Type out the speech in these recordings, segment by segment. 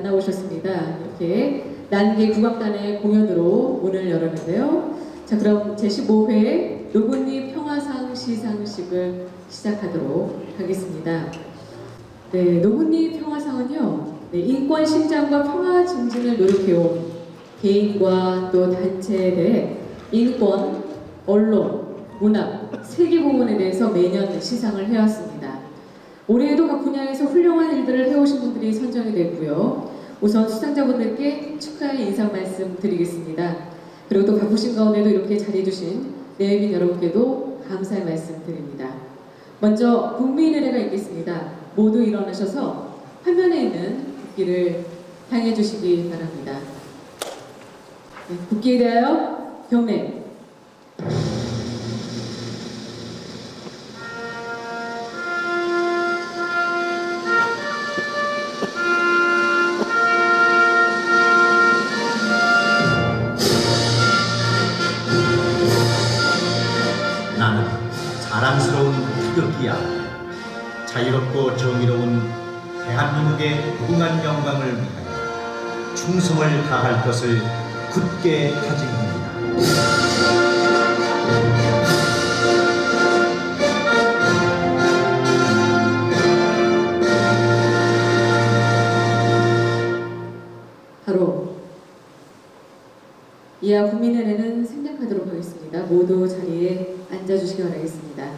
나오셨습니다. 이렇게 난개 국악단의 공연으로 문을 열었는데요. 자, 그럼 제15회 노부님 평화상 시상식을 시작하도록 하겠습니다. 네, 노부님 평화상은요, 네, 인권 신장과 평화 증진을 노력해온 개인과 또 단체에 대해 인권, 언론, 문학, 세계 부분에 대해서 매년 시상을 해왔습니다. 올해에도 각 분야에서 훌륭한 일들을 해오신 분들이 선정이 됐고요. 우선 수상자분들께 축하의 인사 말씀 드리겠습니다. 그리고 또 바쁘신 가운데도 이렇게 자리해주신 내외빈 여러분께도 감사의 말씀 드립니다. 먼저 국민의 은혜가 있겠습니다. 모두 일어나셔서 화면에 있는 국기를 향해 주시기 바랍니다. 네, 국기에 대하여 경례. 나는 자랑스러운 태극기야. 자유롭고 정의로운 대한민국의 무궁한 영광을 위하여 충성을 다할 것을 굳게 다짐합니다. 바로 이하 국민은혜는 생략하도록 하겠습니다. 모두 자리에 앉아주시기 바라겠습니다.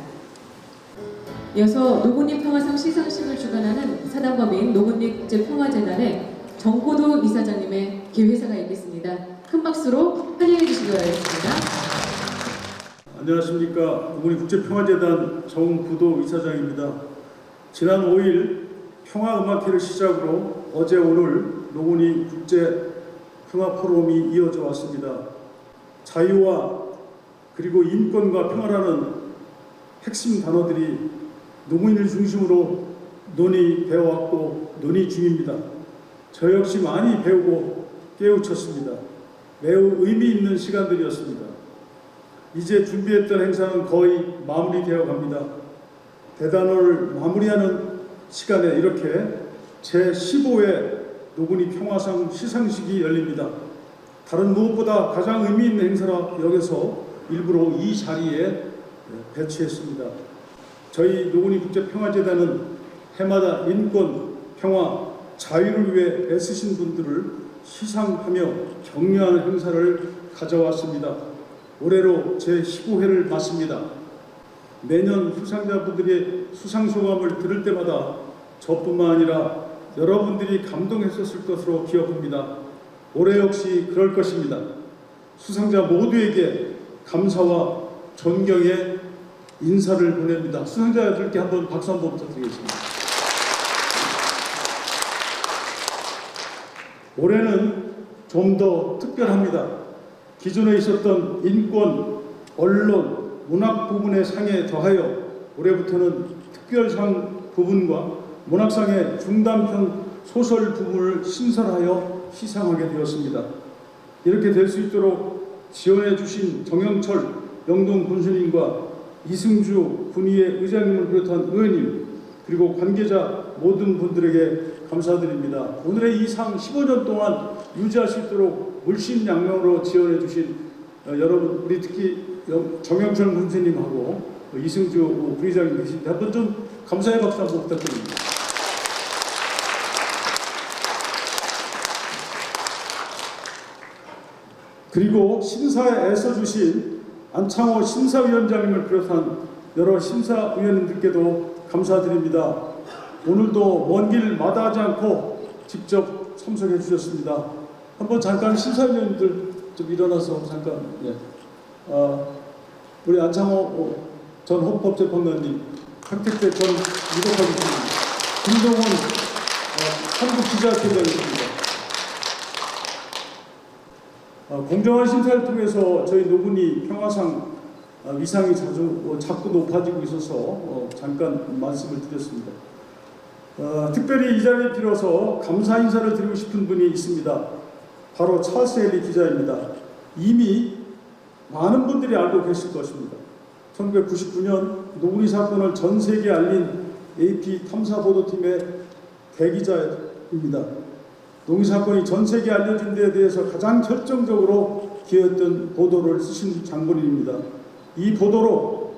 이어서 노부님 평화상 시상식을 주관하는 사단법인 노부님 국제평화재단의 정호도 이사장님의 개회사가 있겠습니다. 큰 박수로 환영해 주시기 바라겠습니다. 안녕하십니까. 노부님 국제평화재단 정부도 이사장입니다. 지난 5일 평화음악회를 시작으로 어제 오늘 노부님 국제평화포럼이 이어져 왔습니다. 자유와 그리고 인권과 평화라는 핵심 단어들이 노무인을 중심으로 논의되어왔고 논의 중입니다. 저 역시 많이 배우고 깨우쳤습니다. 매우 의미 있는 시간들이었습니다. 이제 준비했던 행사는 거의 마무리되어 갑니다. 대단원을 마무리하는 시간에 이렇게 제15회 노부님 평화상 시상식이 열립니다. 다른 무엇보다 가장 의미 있는 행사라 여겨서 일부러 이 자리에 배치했습니다. 저희 노부님 국제평화재단은 해마다 인권, 평화, 자유를 위해 애쓰신 분들을 시상하며 격려하는 행사를 가져왔습니다. 올해로 제15회를 맞습니다. 매년 수상자분들의 수상소감을 들을 때마다 저뿐만 아니라 여러분들이 감동했었을 것으로 기억합니다. 올해 역시 그럴 것입니다. 수상자 모두에게 감사와 존경의 인사를 보냅니다. 수상자들께 한번 박수 한번 부탁드리겠습니다. 올해는 좀 더 특별합니다. 기존에 있었던 인권, 언론, 문학 부분의 상에 더하여 올해부터는 특별상 부분과 문학상의 중단편 소설 부분을 신설하여 시상하게 되었습니다. 이렇게 될 수 있도록 지원해 주신 정영철 영동 군수님과 이승주 군의회 의장님을 비롯한 의원님 그리고 관계자 모든 분들에게 감사드립니다. 오늘의 이 상 15년 동안 유지할 수 있도록 물심양면으로 지원해 주신 여러분, 우리 특히 정영철 군수님하고 이승주 부의장님 계신데 한번 좀 감사의 박수 한번 부탁드립니다. 그리고 심사에 애써주신 안창호 심사위원장님을 비롯한 여러 심사위원님들께도 감사드립니다. 오늘도 먼 길 마다하지 않고 직접 참석해 주셨습니다. 한번 잠깐 심사위원님들 좀 일어나서 잠깐 우리 안창호 전 헌법재판관님, 황택대 전 미덕학교수님, 김동훈 한국기자협회장님입니다. 공정한 심사를 통해서 저희 노부님 평화상 위상이 자꾸 높아지고 있어서 잠깐 말씀을 드렸습니다. 특별히 이 자리에 빌어서 감사 인사를 드리고 싶은 분이 있습니다. 바로 찰스 헨리 기자입니다. 이미 많은 분들이 알고 계실 것입니다. 1999년 노부니 사건을 전 세계에 알린 AP 탐사보도팀의 대기자입니다. 노무현 사건이 전 세계에 알려진 데에 대해서 가장 결정적으로 기여했던 보도를 쓰신 장본인입니다. 이 보도로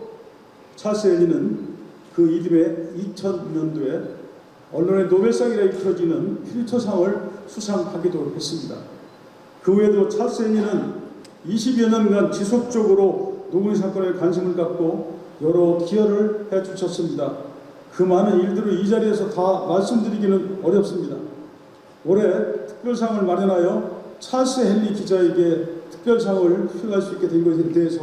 찰스 헨리는 그 이듬해 2000년도에 언론의 노벨상이라 일컬어지는 필리처상을 수상하기도 했습니다. 그 외에도 찰스 헨리는 20여 년간 지속적으로 노무현 사건에 관심을 갖고 여러 기여를 해주셨습니다. 그 많은 일들을 이 자리에서 다 말씀드리기는 어렵습니다. 올해 특별상을 마련하여 찰스 헨리 기자에게 특별상을 수여할 수 있게 된 것에 대해서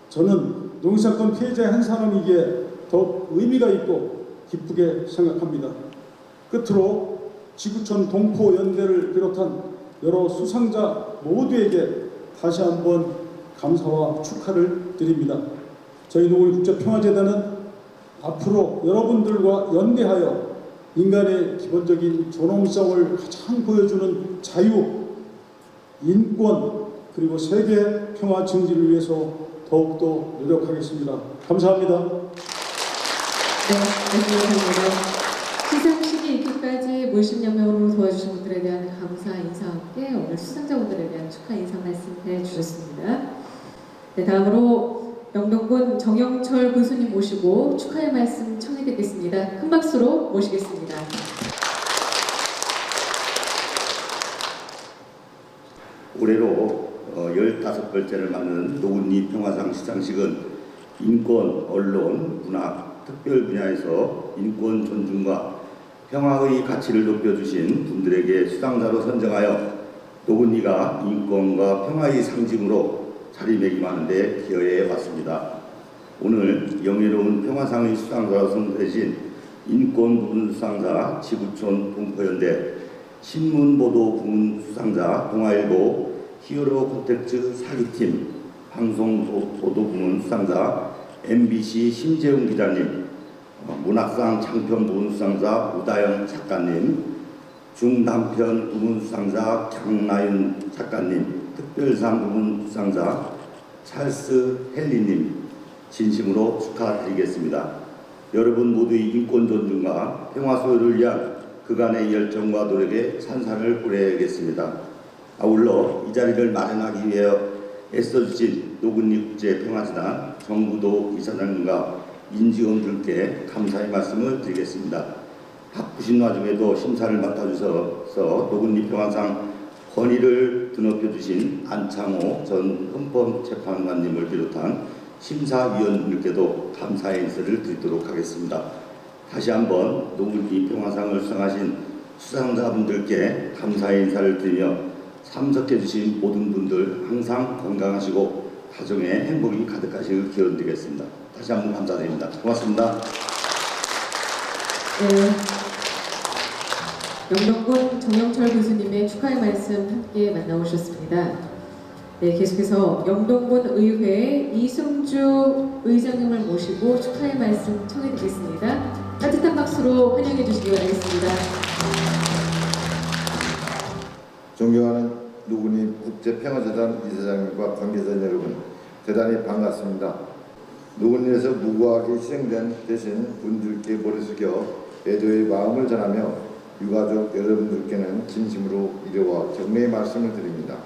저는 노무현 사건 피해자의 한 사람이기에 더욱 의미가 있고 기쁘게 생각합니다. 끝으로 지구촌 동포연대를 비롯한 여러 수상자 모두에게 다시 한번 감사와 축하를 드립니다. 저희 노무현 국제평화재단은 앞으로 여러분들과 연대하여 인간의 기본적인 존엄성을 가장 보여주는 자유, 인권, 그리고 세계 평화 증진을 위해서 더욱더 노력하겠습니다. 감사합니다. 네, 감사합니다. 시상식이 있기까지 물심여 명으로 도와주신 분들에 대한 감사 인사와 함께 오늘 수상자분들에 대한 축하 인사 말씀해 주셨습니다. 네, 다음으로 영동군 정영철 군수님 모시고 축하의 말씀 청해드리겠습니다. 큰 박수로 모시겠습니다. 올해로 15번째를 맞는 노은리 평화상 시상식은 인권, 언론, 문학, 특별 분야에서 인권 존중과 평화의 가치를 높여주신 분들에게 수상자로 선정하여 노은리가 인권과 평화의 상징으로 자리매김하는 데 기여해 왔습니다. 오늘 영예로운 평화상의 수상자로 선정되신 인권 부문 수상자 지구촌 동포연대, 신문보도 부문 수상자 동아일보 히어로 콘텐츠 사기팀, 방송보도 부문 수상자 MBC 심재웅 기자님, 문학상 장편 부문 수상자 우다영 작가님, 중단편 부문 수상자 강나윤 작가님, 특별상 부문 수상자 찰스 헨리님 진심으로 축하드리겠습니다. 여러분 모두의 인권 존중과 평화 소유를 위한 그간의 열정과 노력에 찬사를 보내겠습니다. 아울러 이 자리를 마련하기 위해 애써주신 노근리 국제평화재단 정구도 이사장님과 인직원들께 감사의 말씀을 드리겠습니다. 바쁘신 와중에도 심사를 맡아주셔서 노근리 평화상 권위를 드높여주신 안창호 전 헌법재판관님을 비롯한 심사위원들께도 감사의 인사를 드리도록 하겠습니다. 다시 한번 노근리 평화상을 수상하신 수상자분들께 감사의 인사를 드리며 참석해주신 모든 분들 항상 건강하시고 가정에 행복이 가득하시길 기원드리겠습니다. 다시 한번 감사드립니다. 고맙습니다. 네, 영동군 정영철 교수님의 축하의 말씀 함께 만나오셨습니다. 네, 계속해서 영동군 의회 이승주 의장님을 모시고 축하의 말씀 청해드리겠습니다. 따뜻한 박수로 환영해 주시기 바라겠습니다. 존경하는 노근리 국제평화재단 이사장님과 관계자 여러분, 대단히 반갑습니다. 노근리에서 무고하게 희생된 대신 분들께 머리 숙여 애도의 마음을 전하며 유가족 여러분들께는 진심으로 위로와 격려의 말씀을 드립니다.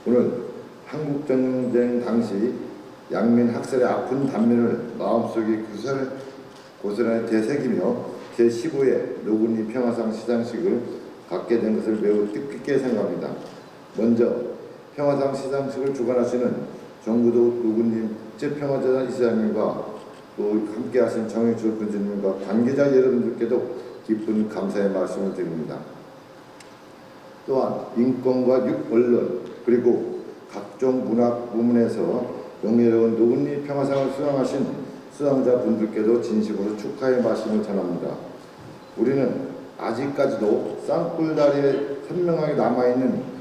오늘 한국전쟁 당시 양민 학살의 아픈 단면을 마음속에 고스란히 되새기며 제15회 노근리 평화상 시상식을 갖게 된 것을 매우 뜻깊게 생각합니다. 먼저 평화상 시상식을 주관하시는 정구도 노근리 국제평화재단 이사장님과 또 함께하신 정영철 군수님과 관계자 여러분들께도 깊은 감사의 말씀을 드립니다. 또한 인권과 언론 그리고 각종 문학 부문에서 영예로운 노근리 평화상을 수상하신 수상자분들께도 진심으로 축하의 말씀을 전합니다. 우리는 아직까지도 쌍불다리에 선명하게 남아있는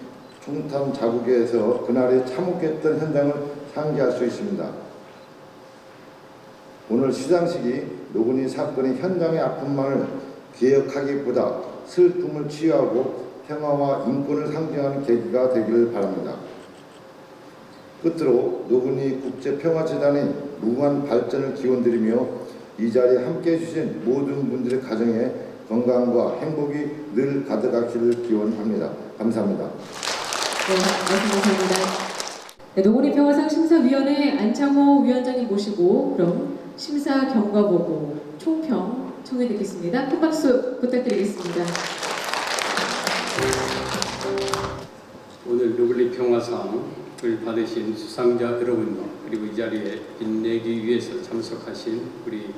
총탄 자국에서 그날의 참혹했던 현장을 상기할 수 있습니다. 오늘 시상식이 노근리 사건의 현장의 아픔만을 기억하기보다 슬픔을 치유하고 평화와 인권을 상징하는 계기가 되기를 바랍니다. 끝으로 노근리 국제평화재단의 무궁한 발전을 기원드리며 이 자리에 함께해 주신 모든 분들의 가정에 건강과 행복이 늘 가득하기를 기원합니다. 감사합니다. 네, 말씀 감사합니다. 네, 노건희 평화상 심사위원회 안창호 위원장님 모시고 그럼 심사 경과 보고 총평 청해 듣겠습니다. 큰 박수 부탁드리겠습니다. 오늘 노블리 평화상을 받으신 수상자 여러분과 그리고 이 자리에 빛내기 위해서 참석하신 우리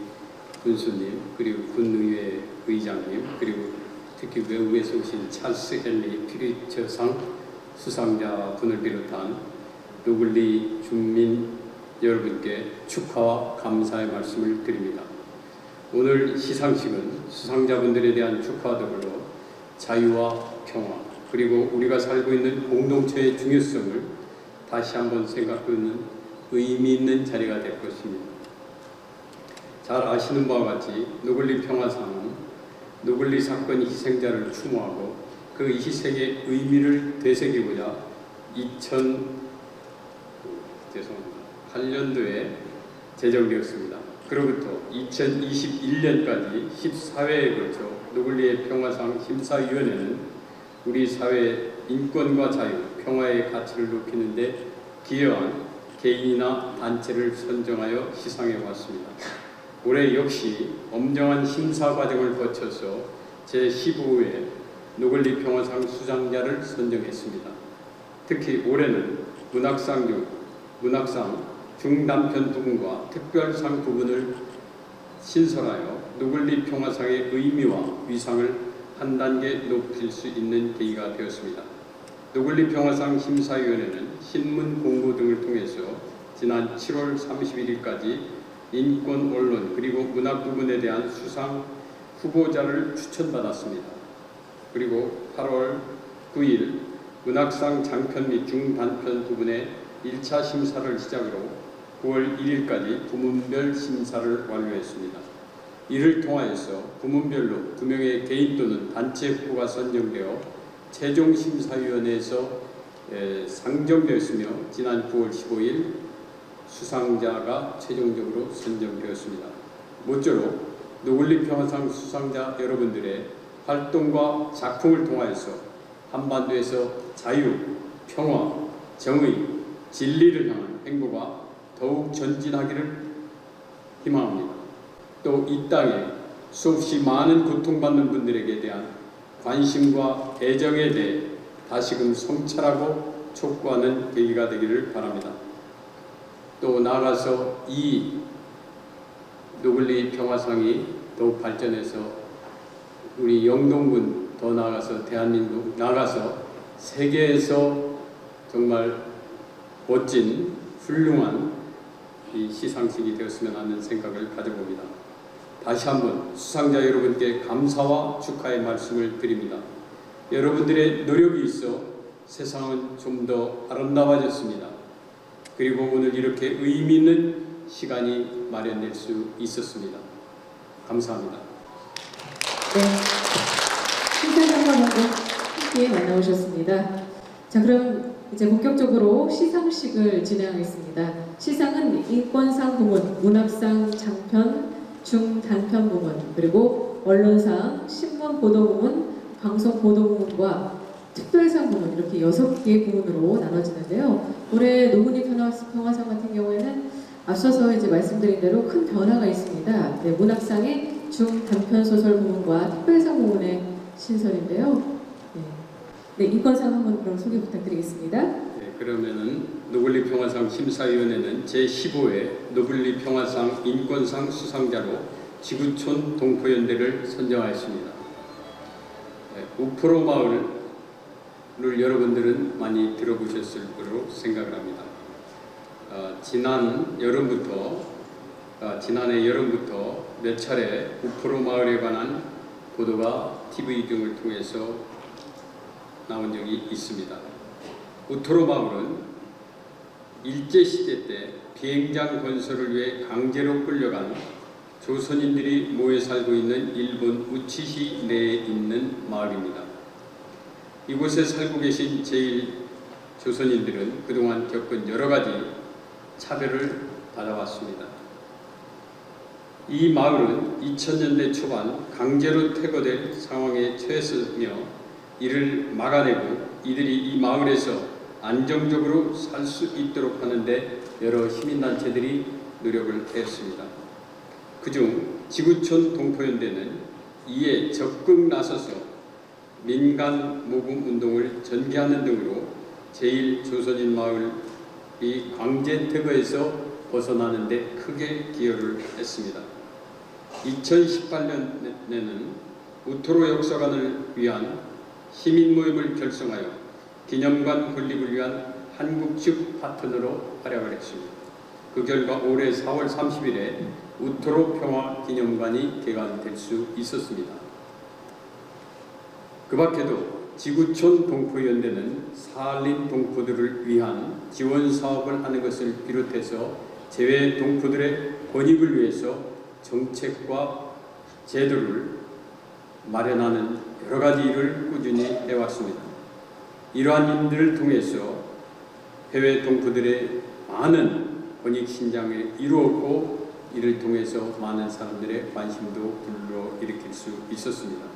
군수님 그리고 군의회 의장님 그리고 특히 외국에서 오신 찰스 헨리 퓨리처상 수상자분을 비롯한 노블리 주민 여러분께 축하와 감사의 말씀을 드립니다. 오늘 시상식은 수상자분들에 대한 축하와 더불어 자유와 평화 그리고 우리가 살고 있는 공동체의 중요성을 다시 한번 생각하는 의미 있는 자리가 될 것입니다. 잘 아시는 바와 같이 노블리 평화상은 노블리 사건 희생자를 추모하고 그 희생의 의미를 되새기고자 2008년도에 제정되었습니다. 그로부터 2021년까지 14회에 걸쳐 노블리의 평화상 심사위원회는 우리 사회의 인권과 자유, 평화의 가치를 높이는 데 기여한 개인이나 단체를 선정하여 시상해 왔습니다. 올해 역시 엄정한 심사 과정을 거쳐서 제15회 노블리 평화상 수상자를 선정했습니다. 특히 올해는 문학상 중단편 부분과 특별상 부분을 신설하여 노블리 평화상의 의미와 위상을 한 단계 높일 수 있는 계기가 되었습니다. 노블리 평화상 심사위원회는 신문 공고 등을 통해서 지난 7월 31일까지 인권, 언론 그리고 문학 부분에 대한 수상 후보자를 추천받았습니다. 그리고 8월 9일 문학상 장편 및 중단편 부분의 1차 심사를 시작으로 9월 1일까지 부문별 심사를 완료했습니다. 이를 통하여서 부문별로 2명의 개인 또는 단체 후보가 선정되어 최종심사위원회에서 상정되었으며 지난 9월 15일 수상자가 최종적으로 선정되었습니다. 모쪼록 노블리 평화상 수상자 여러분들의 활동과 작품을 통하여서 한반도에서 자유, 평화, 정의, 진리를 향한 행보가 더욱 전진하기를 희망합니다. 또 이 땅에 수없이 많은 고통받는 분들에게 대한 관심과 애정에 대해 다시금 성찰하고 촉구하는 계기가 되기를 바랍니다. 또 나아가서 이 노블리 평화상이 더욱 발전해서 우리 영동군 더 나아가서 대한민국 나아가서 세계에서 정말 멋진 훌륭한 이 시상식이 되었으면 하는 생각을 가져봅니다. 다시 한번 수상자 여러분께 감사와 축하의 말씀을 드립니다. 여러분들의 노력이 있어 세상은 좀 더 아름다워졌습니다. 그리고 오늘 이렇게 의미 있는 시간이 마련될 수 있었습니다. 감사합니다. 네, 심사평가원과 함께 만나오셨습니다. 자, 그럼 이제 본격적으로 시상식을 진행하겠습니다. 시상은 인권상 부문, 문학상 장편, 중단편 부문, 그리고 언론상, 신문 보도 부문, 방송 보도 부문과 특별상 부문 이렇게 6개의 부문으로 나눠지는데요. 올해 노건희 평화상 같은 경우에는 앞서서 이제 말씀드린 대로 큰 변화가 있습니다. 네, 문학상의 중단편 소설 부문과 특별상 부문의 신설인데요. 네, 인권상 한번 그럼 소개 부탁드리겠습니다. 네, 그러면은 노블리 평화상 심사위원회는 제15회 노블리 평화상 인권상 수상자로 지구촌 동포연대를 선정하였습니다. 네, 우프로 마을을 여러분들은 많이 들어보셨을 거로 생각을 합니다. 지난해 여름부터 몇 차례 우프로 마을에 관한 보도가 TV 등을 통해서 나온 적이 있습니다. 우프로 마을은 일제시대 때 비행장 건설을 위해 강제로 끌려간 조선인들이 모여 살고 있는 일본 우치시 내에 있는 마을입니다. 이곳에 살고 계신 제1조선인들은 그동안 겪은 여러 가지 차별을 받아왔습니다. 이 마을은 2000년대 초반 강제로 퇴거될 상황에 처했으며 이를 막아내고 이들이 이 마을에서 안정적으로 살 수 있도록 하는데 여러 시민단체들이 노력을 했습니다. 그중 지구촌 동포연대는 이에 적극 나서서 민간 모금 운동을 전개하는 등으로 제1조선인 마을이 강제 퇴거에서 벗어나는 데 크게 기여를 했습니다. 2018년에는 우토로 역사관을 위한 시민 모임을 결성하여 기념관 건립을 위한 한국 측 파트너로 활약을 했습니다. 그 결과 올해 4월 30일에 우토로 평화 기념관이 개관될 수 있었습니다. 그 밖에도 지구촌 동포연대는 사할린 동포들을 위한 지원 사업을 하는 것을 비롯해서 재외 동포들의 권익을 위해서 정책과 제도를 마련하는 여러 가지 일을 꾸준히 해왔습니다. 이러한 일들을 통해서 해외 동포들의 많은 권익 신장을 이루었고 이를 통해서 많은 사람들의 관심도 불러일으킬 수 있었습니다.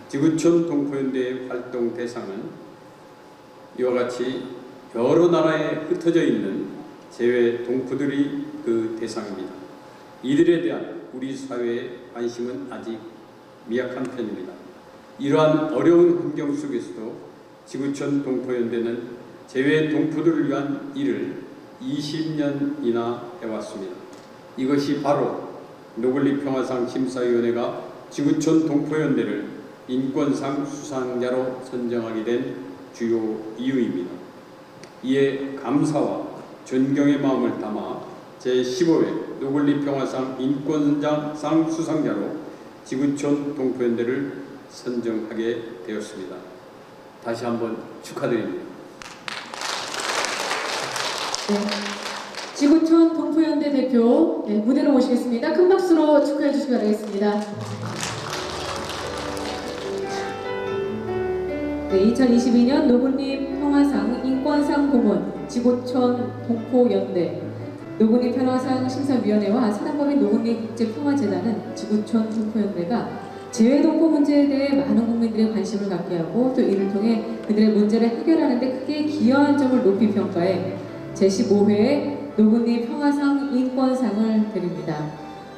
지구촌 동포연대의 활동 대상은 이와 같이 여러 나라에 흩어져 있는 재외 동포들이 그 대상입니다. 이들에 대한 우리 사회의 관심은 아직 미약한 편입니다. 이러한 어려운 환경 속에서도 지구촌 동포연대는 재외 동포들을 위한 일을 20년이나 해왔습니다. 이것이 바로 노블리 평화상 심사위원회가 지구촌 동포연대를 인권상 수상자로 선정하게 된 주요 이유입니다. 이에 감사와 존경의 마음을 담아 제15회 노블리 평화상 인권상 수상자로 지구촌 동포연대를 선정하게 되었습니다. 다시 한번 축하드립니다. 네. 지구촌 동포연대 대표 무대로 모시겠습니다. 큰 박수로 축하해 주시기 바라겠습니다. 네, 2022년 노블리 평화상 인권상 공헌 지구촌 동포연대 노블리 평화상 심사위원회와 사단법인 노블리 국제평화재단은 지구촌 동포연대가 재외동포 문제에 대해 많은 국민들의 관심을 갖게 하고 또 이를 통해 그들의 문제를 해결하는 데 크게 기여한 점을 높이 평가해 제15회 노블리 평화상 인권상을 드립니다.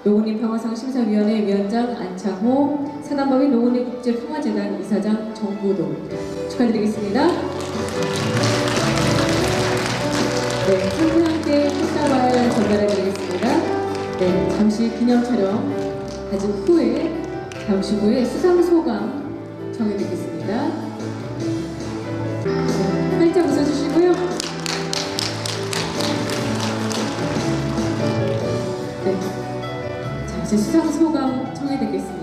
노블리 평화상 심사위원회 위원장 안창호, 사단법인 노블리 국제평화재단 이사장 정부도 축하드리겠습니다. 네, 함께 꽃다발 전달해드리겠습니다. 네, 잠시 기념 촬영 가진 후에 잠시 후에 수상 소감 정해드리겠습니다. 네, 활짝 웃어주시고요. 네, 잠시 수상 소감 청해드리겠습니다.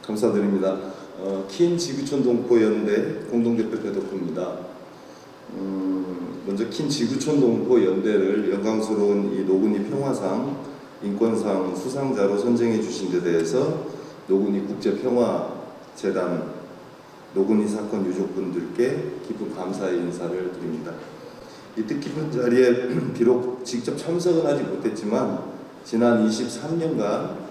감사드립니다. 킨 지구촌 동포연대 공동대표 배덕구입니다. 먼저 킨 지구촌 동포연대를 영광스러운 이 노군이 평화상 인권상 수상자로 선정해 주신 데 대해서 노군이 국제평화재단 노군이 사건 유족분들께 깊은 감사의 인사를 드립니다. 이 뜻깊은 자리에 비록 직접 참석은 하지 못했지만 지난 23년간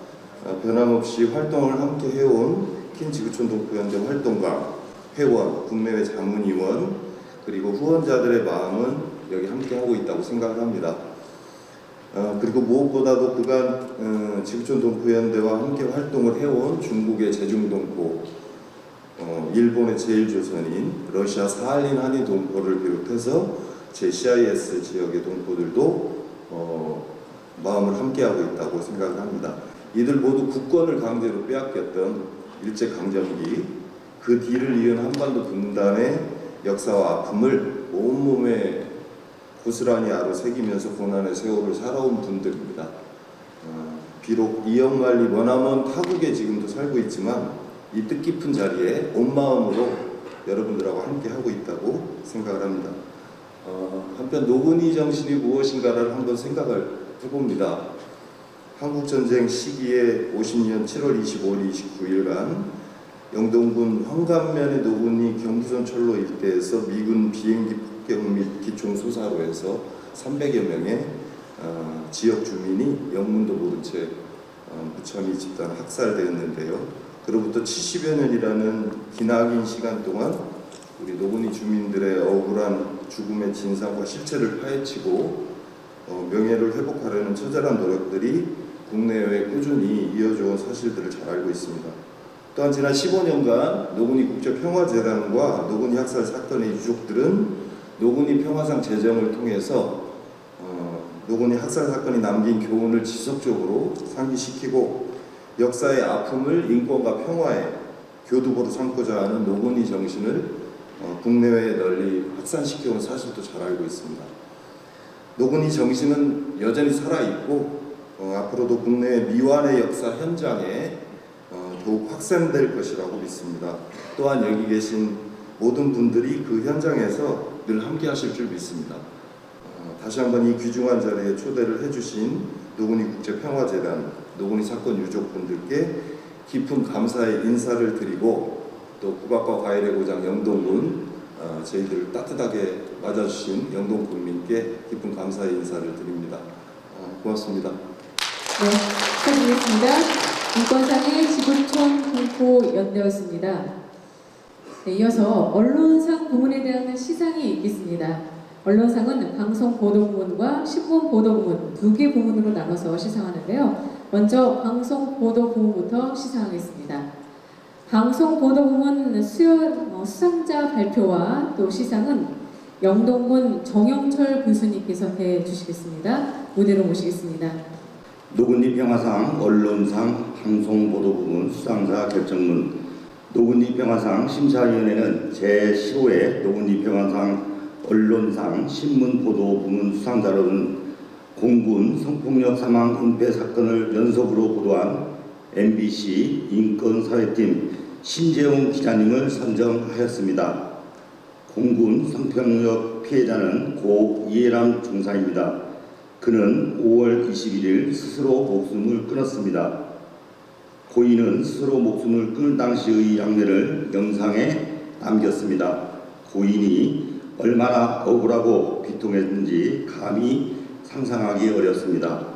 변함없이 활동을 함께 해온 킨 지구촌 동포연대 활동가, 회원, 국내외 자문위원 그리고 후원자들의 마음은 여기 함께 하고 있다고 생각을 합니다. 그리고 무엇보다도 그간 지구촌 동포연대와 함께 활동을 해온 중국의 제중동포, 일본의 제1조선인, 러시아 사할린 한인 동포를 비롯해서 제-CIS 지역의 동포들도 마음을 함께하고 있다고 생각을 합니다. 이들 모두 국권을 강제로 빼앗겼던 일제강점기, 그 뒤를 이은 한반도 분단의 역사와 아픔을 온몸에 고스란히 아로새기면서 고난의 세월을 살아온 분들입니다. 비록 이역만리 머나먼 타국에 지금도 살고 있지만 이 뜻깊은 자리에 온 마음으로 여러분들하고 함께 하고 있다고 생각을 합니다. 한편 노군이 정신이 무엇인가를 한번 생각을 해봅니다. 한국전쟁 시기에 50년 7월 25일 29일간 영동군 황감면의 노군이 경부선철로 일대에서 미군 비행기 폭격 및 기총 소사로 해서 300여 명의 지역 주민이 영문도 모른 채 무참히 집단 학살되었는데요. 그로부터 70여 년이라는 기나긴 시간 동안 우리 노군이 주민들의 억울한 죽음의 진상과 실체를 파헤치고 명예를 회복하려는 처절한 노력들이 국내외에 꾸준히 이어져온 사실들을 잘 알고 있습니다. 또한 지난 15년간 노군이 국제평화재단과 노군이 학살 사건의 유족들은 노군이 평화상 제정을 통해서 노군이 학살 사건이 남긴 교훈을 지속적으로 상기시키고 역사의 아픔을 인권과 평화의 교두보로 삼고자 하는 노군이 정신을 국내외에 널리 확산시켜온 사실도 잘 알고 있습니다. 노군이 정신은 여전히 살아있고 앞으로도 국내 미완의 역사 현장에 더욱 확산될 것이라고 믿습니다. 또한 여기 계신 모든 분들이 그 현장에서 늘 함께 하실 줄 믿습니다. 다시 한번 이 귀중한 자리에 초대를 해주신 노군이 국제평화재단, 노군이 사건 유족분들께 깊은 감사의 인사를 드리고 또 국악과 과일의 고장 영동군 저희들을 따뜻하게 맞아주신 영동군민께 깊은 감사의 인사를 드립니다. 고맙습니다. 네, 축하드리겠습니다. 인권상의 지구촌 공포연대였습니다. 네, 이어서 언론상 부문에 대한 시상이 있겠습니다. 언론상은 방송보도부문과 신문보도부문 두 개 부문으로 나눠서 시상하는데요. 먼저 방송보도부문부터 시상하겠습니다. 방송보도부문 수상자 발표와 또 시상은 영동군 정영철 군수님께서 해주시겠습니다. 무대로 모시겠습니다. 노군리 평화상 언론상 방송보도부문 수상자 결정문. 노군리 평화상 심사위원회는 제15회 노군리 평화상 언론상 신문보도부문 수상자로는 공군 성폭력 사망 은폐 사건을 연속으로 보도한 MBC 인권사회팀 신재웅 기자님을 선정하였습니다. 공군 성폭력 피해자는 고 이해람 중사입니다. 그는 5월 21일 스스로 목숨을 끊었습니다. 고인은 스스로 목숨을 끊을 당시의 양면을 영상에 남겼습니다. 고인이 얼마나 억울하고 비통했는지 감히 상상하기 어렵습니다.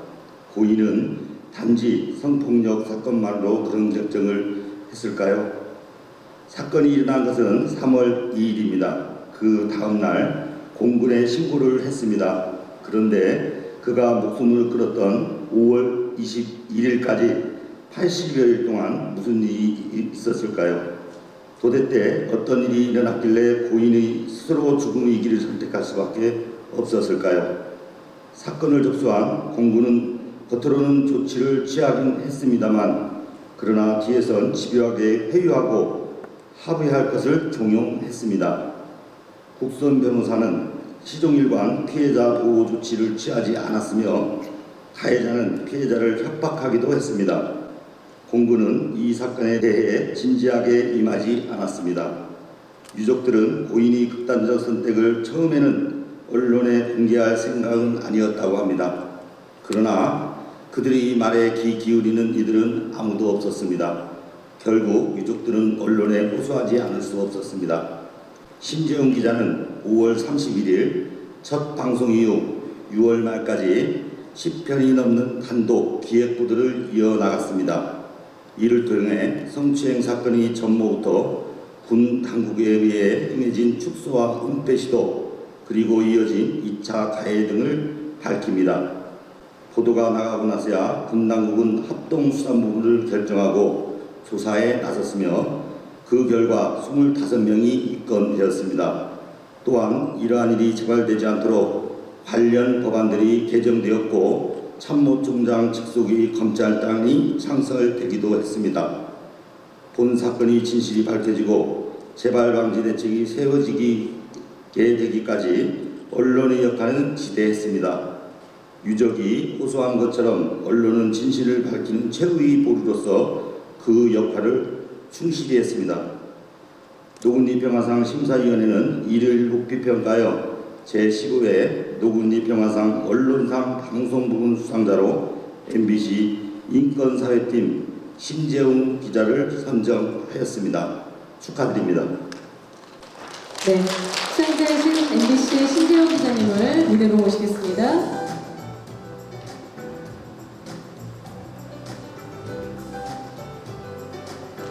고인은 단지 성폭력 사건만으로 그런 결정을 했을까요? 사건이 일어난 것은 3월 2일입니다. 그 다음날 공군에 신고를 했습니다. 그런데 그가 목숨을 끊었던 5월 21일까지 80여일 동안 무슨 일이 있었을까요? 도대체 어떤 일이 일어났길래 고인의 스스로 죽음의 길을 선택할 수밖에 없었을까요? 사건을 접수한 공군은 겉으로는 조치를 취하긴 했습니다만 그러나 뒤에선 집요하게 회유하고 합의할 것을 종용했습니다. 국선 변호사는 시종일관 피해자 보호 조치를 취하지 않았으며 가해자는 피해자를 협박하기도 했습니다. 공군은 이 사건에 대해 진지하게 임하지 않았습니다. 유족들은 고인이 극단적 선택을 처음에는 언론에 공개할 생각은 아니었다고 합니다. 그러나 그들의 말에 귀 기울이는 이들은 아무도 없었습니다. 결국 유족들은 언론에 호소하지 않을 수 없었습니다. 신재웅 기자는 5월 31일 첫 방송 이후 6월 말까지 10편이 넘는 단독 기획보도를 이어나갔습니다. 이를 통해 성추행 사건의 전모부터 군 당국에 의해 행해진 축소와 은폐 시도 그리고 이어진 2차 가해 등을 밝힙니다. 보도가 나가고 나서야 군 당국은 합동수사본부를 결정하고 조사에 나섰으며 그 결과 25명이 입건되었습니다. 또한 이러한 일이 재발되지 않도록 관련 법안들이 개정되었고 참모총장 직속의 검찰단이 창설되기도 했습니다. 본 사건이 진실이 밝혀지고 재발 방지 대책이 세워지게 되기까지 언론의 역할은 지대했습니다. 유족이 호소한 것처럼 언론은 진실을 밝히는 최후의 보루로서 그 역할을 충실히 했습니다. 노군리 평화상 심사위원회는 이를 높이 평가하여 제15회 노군리 평화상 언론상 방송부문 수상자로 MBC 인권사회팀 신재웅 기자를 선정하였습니다. 축하드립니다. 네, 수상자이신 MBC 신재호 기자님을 무대로 모시겠습니다.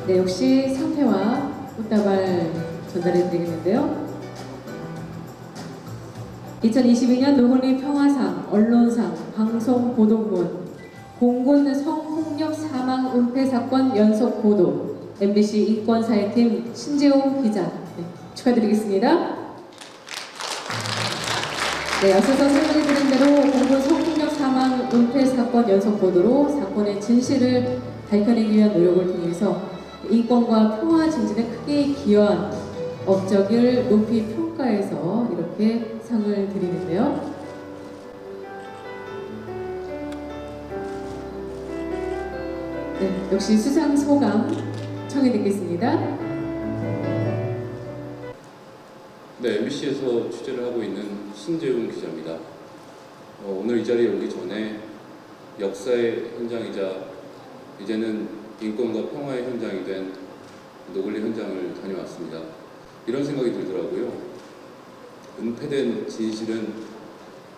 네, 역시 상패와 꽃다발 전달해 드리겠는데요. 2022년 노건리 평화상, 언론상, 방송보도부문, 공군 성폭력 사망 은폐 사건 연속 보도, MBC 인권사회팀 신재호 기자 네, 축하드리겠습니다. 네, 앞서서 설명해드린 대로 공군 성폭력 사망 은폐 사건 연속 보도로 사건의 진실을 밝혀내기 위한 노력을 통해서 인권과 평화 증진에 크게 기여한 업적을 높이 평가해서 이렇게 상을 드리는데요. 네, 역시 수상 소감 청해 듣겠습니다. 네, MBC에서 취재를 하고 있는 신재웅 기자입니다. 오늘 이 자리에 오기 전에 역사의 현장이자 이제는 인권과 평화의 현장이 된 노글리 현장을 다녀왔습니다. 이런 생각이 들더라고요. 은폐된 진실은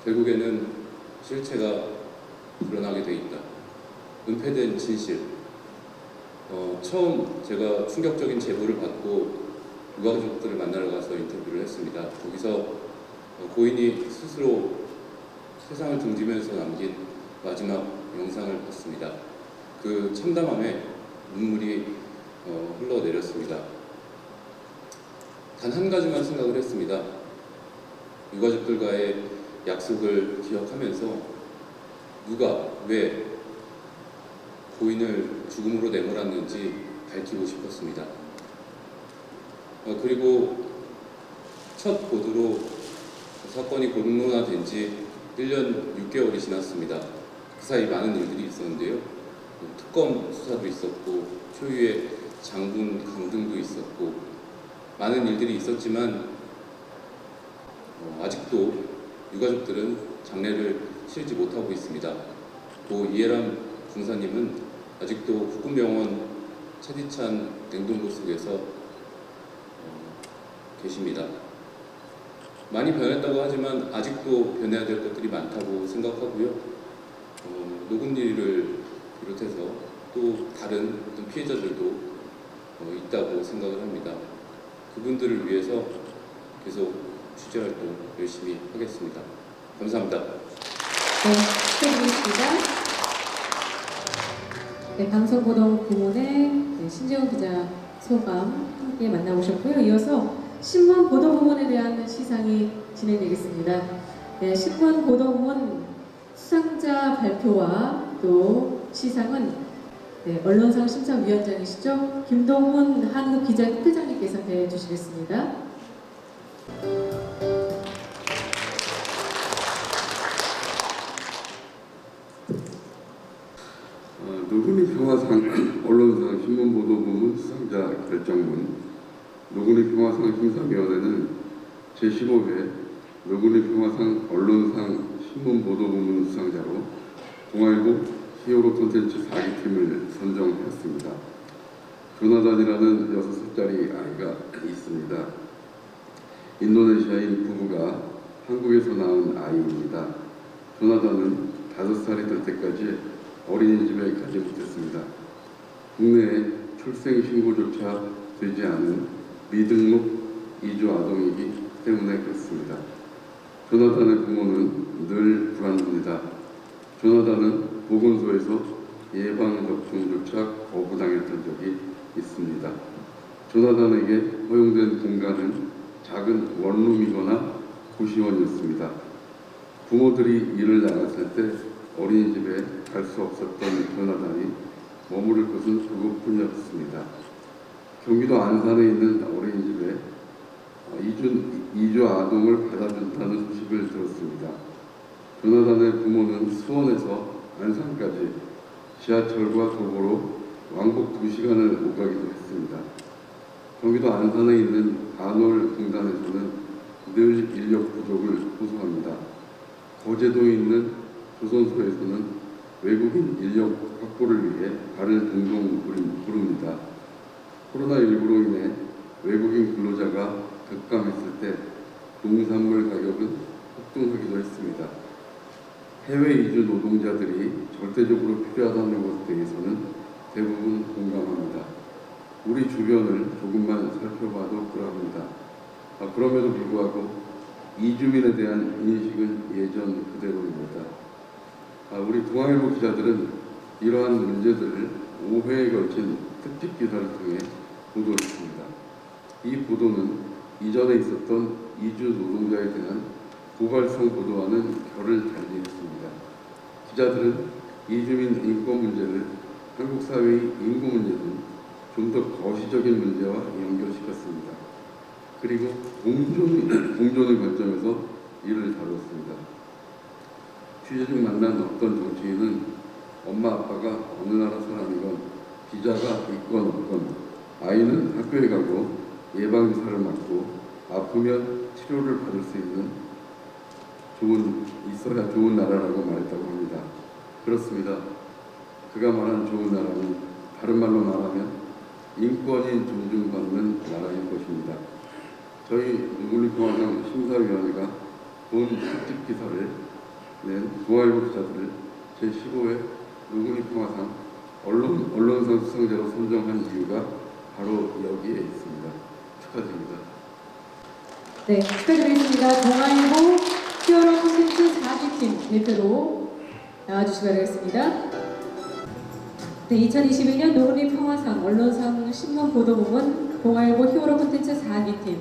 결국에는 실체가 드러나게 돼 있다. 은폐된 진실. 처음 제가 충격적인 제보를 받고 유가족들을 만나러 가서 인터뷰를 했습니다. 거기서 고인이 스스로 세상을 등지면서 남긴 마지막 영상을 봤습니다. 그 참담함에 눈물이 흘러내렸습니다. 단 한 가지만 생각을 했습니다. 유가족들과의 약속을 기억하면서 누가 왜 고인을 죽음으로 내몰았는지 밝히고 싶었습니다. 그리고 첫 보도로 사건이 공론화된 지 1년 6개월이 지났습니다. 그 사이 많은 일들이 있었는데요. 특검 수사도 있었고 초유의 장군 강등도 있었고 많은 일들이 있었지만 아직도 유가족들은 장례를 치르지 못하고 있습니다. 고 이해람 중사님은 아직도 구군병원 차디찬 냉동고 속에서 계십니다. 많이 변했다고 하지만 아직도 변해야 될 것들이 많다고 생각하고요. 노근리를 비롯해서 또 다른 어떤 피해자들도 있다고 생각을 합니다. 그분들을 위해서 계속 취재활동 열심히 하겠습니다. 감사합니다. 네, 축하드리겠습니다. 네, 방송보도 부문의 신재호 기자 소감 함께 만나보셨고요. 이어서 신문 보도 부문에 대한 시상이 진행되겠습니다. 네, 신문 보도 부문 수상자 발표와 또 시상은 언론상 심사위원장이시죠. 김동훈 한국기자협회장님께서 해주시겠습니다. 노근리 평화상 언론상 신문보도부문 수상자 결정문 노근리 평화상 심사위원회는 제15회 노근리 평화상 언론상 신문보도부문 수상자로 동아일보 히어로 콘텐츠 4기팀을 선정했습니다. 조나단이라는 6살짜리 아이가 있습니다. 인도네시아인 부부가 한국에서 낳은 아이입니다. 조나단은 5살이 될 때까지 어린이집에 가지 못했습니다. 국내에 출생신고조차 되지 않은 미등록 이주 아동이기 때문에 그렇습니다. 조나단의 부모는 늘 불안합니다. 조나단은 보건소에서 예방접종조차 거부당했던 적이 있습니다. 조나단에게 허용된 공간은 작은 원룸이거나 고시원이었습니다. 부모들이 일을 나갔을 때 어린이집에 갈 수 없었던 조나단이 머무를 곳은 그것뿐이었습니다. 경기도 안산에 있는 어린이집에 이주 아동을 받아준다는 소식을 들었습니다. 조나단의 부모는 수원에서 안산까지 지하철과 도보로 왕복 2시간을 오가기도 했습니다. 경기도 안산에 있는 아놀공단에서는 늘 인력 부족을 호소합니다. 거제도에 있는 조선소에서는 외국인 인력 확보를 위해 발을 동동 구릅니다. 코로나19로 인해 외국인 근로자가 급감했을 때 농산물 가격은 폭등하기도 했습니다. 해외 이주 노동자들이 절대적으로 필요하다는 것에 대해서는 대부분 공감합니다. 우리 주변을 조금만 살펴봐도 그러합니다. 그럼에도 불구하고 이주민에 대한 인식은 예전 그대로입니다. 우리 동아일보 기자들은 이러한 문제들을 5회에 걸친 특집 기사를 통해 보도했습니다. 이 보도는 이전에 있었던 이주 노동자에 대한 고발성 보도와는 결을 달리 했습니다. 기자들은 이주민 인권 문제를 한국 사회의 인구 문제 등 좀 더 거시적인 문제와 연결시켰습니다. 그리고 공존의 관점에서 이를 다뤘습니다. 취재 중 만난 어떤 정치인은 엄마 아빠가 어느 나라 사람이건 비자가 있건 없건 아이는 학교에 가고 예방주사를 맞고 아프면 치료를 받을 수 있는 있어야 좋은 나라라고 말했다고 합니다. 그렇습니다. 그가 말하는 좋은 나라는 다른 말로 말하면 인권이 존중받는 나라일 것입니다. 저희 노구니평화상 심사위원회가 본 특집 기사를 낸 동아일보 기자들을 제15회 노구니평화상 언론상 수상자로 선정한 이유가 바로 여기에 있습니다. 축하드립니다. 네, 축하드리겠습니다. 동아일보 히어로 콘텐츠 4기팀 대표로 나와주시기 바라겠습니다. 네, 2021년 노구니 평화상 언론상 신문보도부문 동아일보 히어로 콘텐츠 4기팀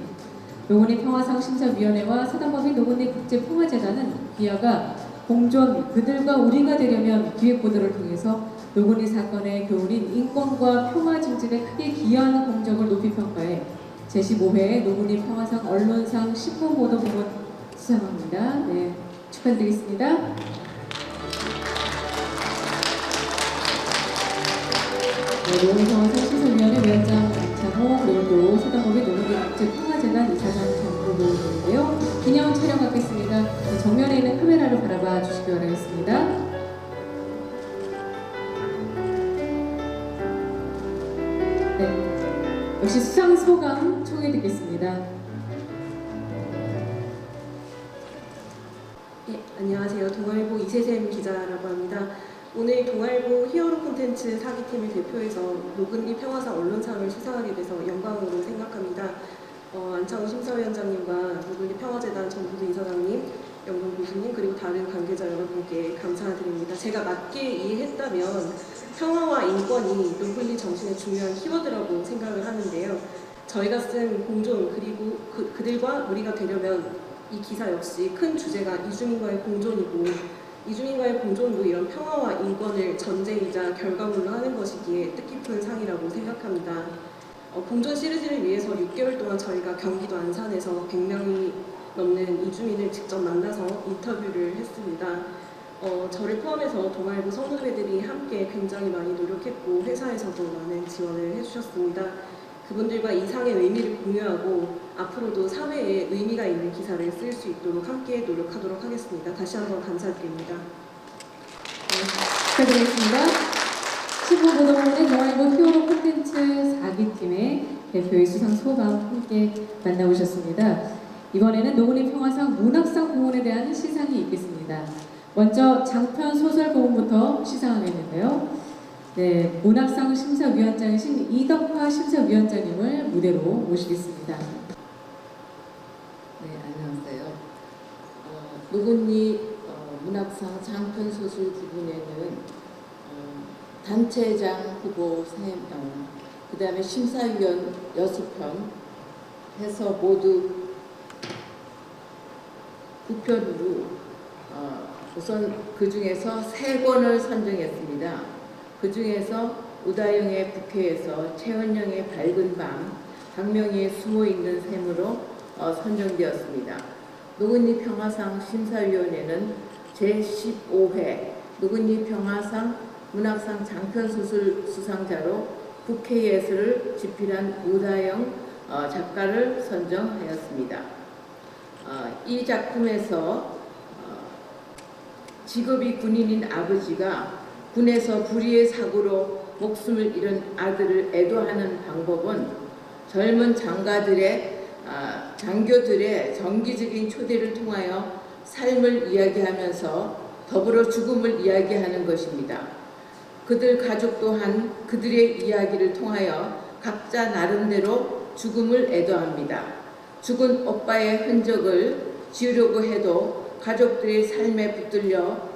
노구니 평화상 심사위원회와 사단법인 노구니 국제평화재단은 기아가 공존 그들과 우리가 되려면 기획보도를 통해서 노구니 사건의 교훈인 인권과 평화 증진에 크게 기여하는 공적을 높이 평가해 제15회 노구니 평화상 언론상 신문보도부문 수상합니다. 네, 축하드리겠습니다. 네, 노구니 평화상 심사위원회 위원장 장창호 그리고 또 사단법인 노구니 국제평화재단 이사장 정보도인데요. 기념 촬영 갖겠습니다. 네, 정면에 있는 카메라를 바라봐 주시기 바라겠습니다. 네, 역시 수상 소감 청해 듣겠습니다. 네, 안녕하세요. 동아일보 이세샘 기자라고 합니다. 오늘 동아일보 히어로 콘텐츠 4기팀을 대표해서 노근리 평화상 언론상을 수상하게 돼서 영광으로 생각합니다. 안창호 심사위원장님과 노근리 평화재단 정부도 이사장님, 영동 교수님 그리고 다른 관계자 여러분께 감사드립니다. 제가 맞게 이해했다면 평화와 인권이 노근리 정신의 중요한 키워드라고 생각을 하는데요. 저희가 쓴 공존 그리고 그들과 우리가 되려면 이 기사 역시 큰 주제가 이주민과의 공존이고 이주민과의 공존도 이런 평화와 인권을 전제이자 결과물로 하는 것이기에 뜻깊은 상이라고 생각합니다. 공존 시리즈를 위해서 6개월 동안 저희가 경기도 안산에서 100명이 넘는 이주민을 직접 만나서 인터뷰를 했습니다. 저를 포함해서 동아일보 성도배들이 함께 굉장히 많이 노력했고 회사에서도 많은 지원을 해주셨습니다. 그분들과 이 상의 의미를 공유하고 앞으로도 사회에 의미가 있는 기사를 쓸 수 있도록 함께 노력하도록 하겠습니다. 다시 한번 감사드립니다. 네, 축하드리겠습니다. 신문보도부문의 동아일보 히어로 콘텐츠 4기팀의 대표의 수상 소감 함께 만나보셨습니다. 이번에는 노구니 평화상 문학상 부문에 대한 시상이 있겠습니다. 먼저 장편 소설 부문부터 시상하겠는데요. 네, 문학상 심사위원장이신 이덕화 심사위원장님을 무대로 모시겠습니다. 네, 안녕하세요. 노구니 문학상 장편 소설 부분에는 단체장 후보 3명, 그 다음에 심사위원 6편 해서 모두 9편으로 우선 그 중에서 3권을 선정했습니다. 그 중에서 우다영의 국회에서 최은영의 밝은 밤, 박명희의 숨어있는 샘으로 선정되었습니다. 노구니 평화상 심사위원회는 제15회 노구니 평화상 문학상 장편소설 수상자로 국회예술을 집필한 우다영 작가를 선정하였습니다. 이 작품에서 직업이 군인인 아버지가 군에서 불의의 사고로 목숨을 잃은 아들을 애도하는 방법은 젊은 장교들의 정기적인 초대를 통하여 삶을 이야기하면서 더불어 죽음을 이야기하는 것입니다. 그들 가족 또한 그들의 이야기를 통하여 각자 나름대로 죽음을 애도합니다. 죽은 오빠의 흔적을 지우려고 해도 가족들의 삶에 붙들려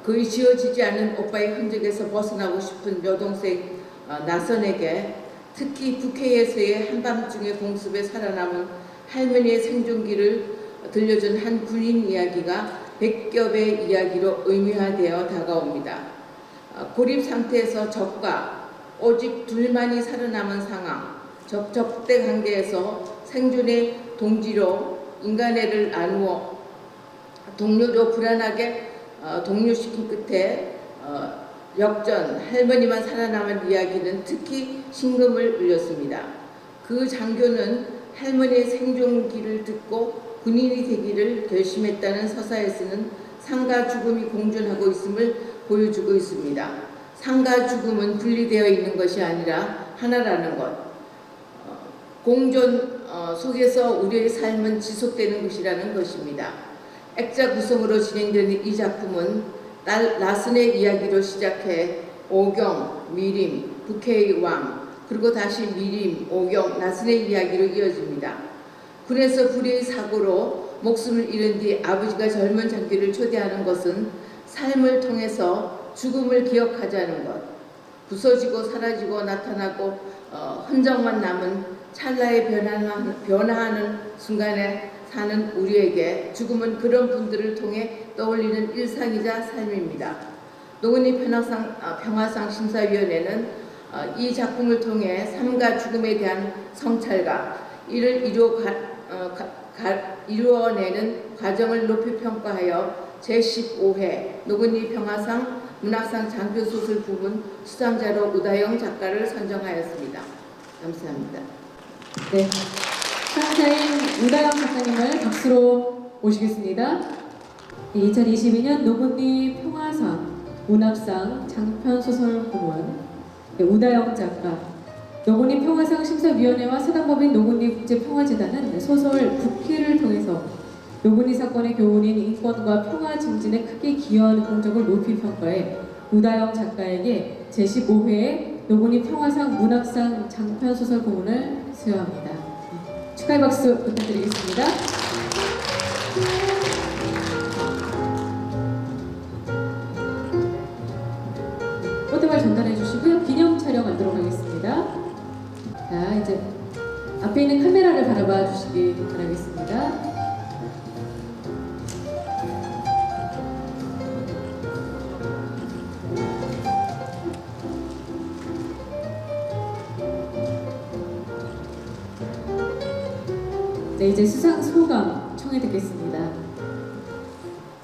거의 지워지지 않는 오빠의 흔적에서 벗어나고 싶은 여동생 나선에게 특히 북해에서의 한밤중의 공습에 살아남은 할머니의 생존기를 들려준 한 군인 이야기가 백겹의 이야기로 의미화되어 다가옵니다. 고립 상태에서 적과 오직 둘만이 살아남은 상황, 적대 관계에서 생존의 동지로 인간애를 나누어 동료도 불안하게 동료시킨 끝에 역전 할머니만 살아남은 이야기는 특히 심금을 울렸습니다. 그 장교는 할머니의 생존기를 듣고 군인이 되기를 결심했다는 서사에서는 삶과 죽음이 공존하고 있음을 보여주고 있습니다. 삶과 죽음은 분리되어 있는 것이 아니라 하나라는 것. 공존 속에서 우리의 삶은 지속되는 것이라는 것입니다. 액자 구성으로 진행되는 이 작품은 나선의 이야기로 시작해 오경, 미림, 북해의 왕, 그리고 다시 미림, 오경, 나선의 이야기로 이어집니다. 군에서 불의의 사고로 목숨을 잃은 뒤 아버지가 젊은 장교를 초대하는 것은 삶을 통해서 죽음을 기억하자는 것, 부서지고 사라지고 나타나고 흔적만 남은 찰나에 변화하는 순간에 사는 우리에게 죽음은 그런 분들을 통해 떠올리는 일상이자 삶입니다. 노근이 평화상 심사위원회는 이 작품을 통해 삶과 죽음에 대한 성찰과 이를 이루어내는 과정을 높이 평가하여 제15회 노근이 평화상 문학상 장표소설 부문 수상자로 우다영 작가를 선정하였습니다. 감사합니다. 네, 수상자인 우다영 작가님을 박수로 모시겠습니다. 2022년 노근리 평화상 문학상 장편소설 부문 우다영 작가, 노근리 평화상 심사위원회와 사단법인 노근리 국제평화재단은 소설 북해를 통해서 노근리 사건의 교훈인 인권과 평화 증진에 크게 기여한 공적을 높이 평가해 우다영 작가에게 제15회 노근리 평화상 문학상 장편소설 부문을 수여합니다. 축하의 박수 부탁드리겠습니다. 꽃다발 전달해 주시고요. 기념 촬영하도록 하겠습니다. 자, 이제 앞에 있는 카메라를 바라봐 주시기 바라겠습니다. 네, 이제 수상 소감 청해 듣겠습니다.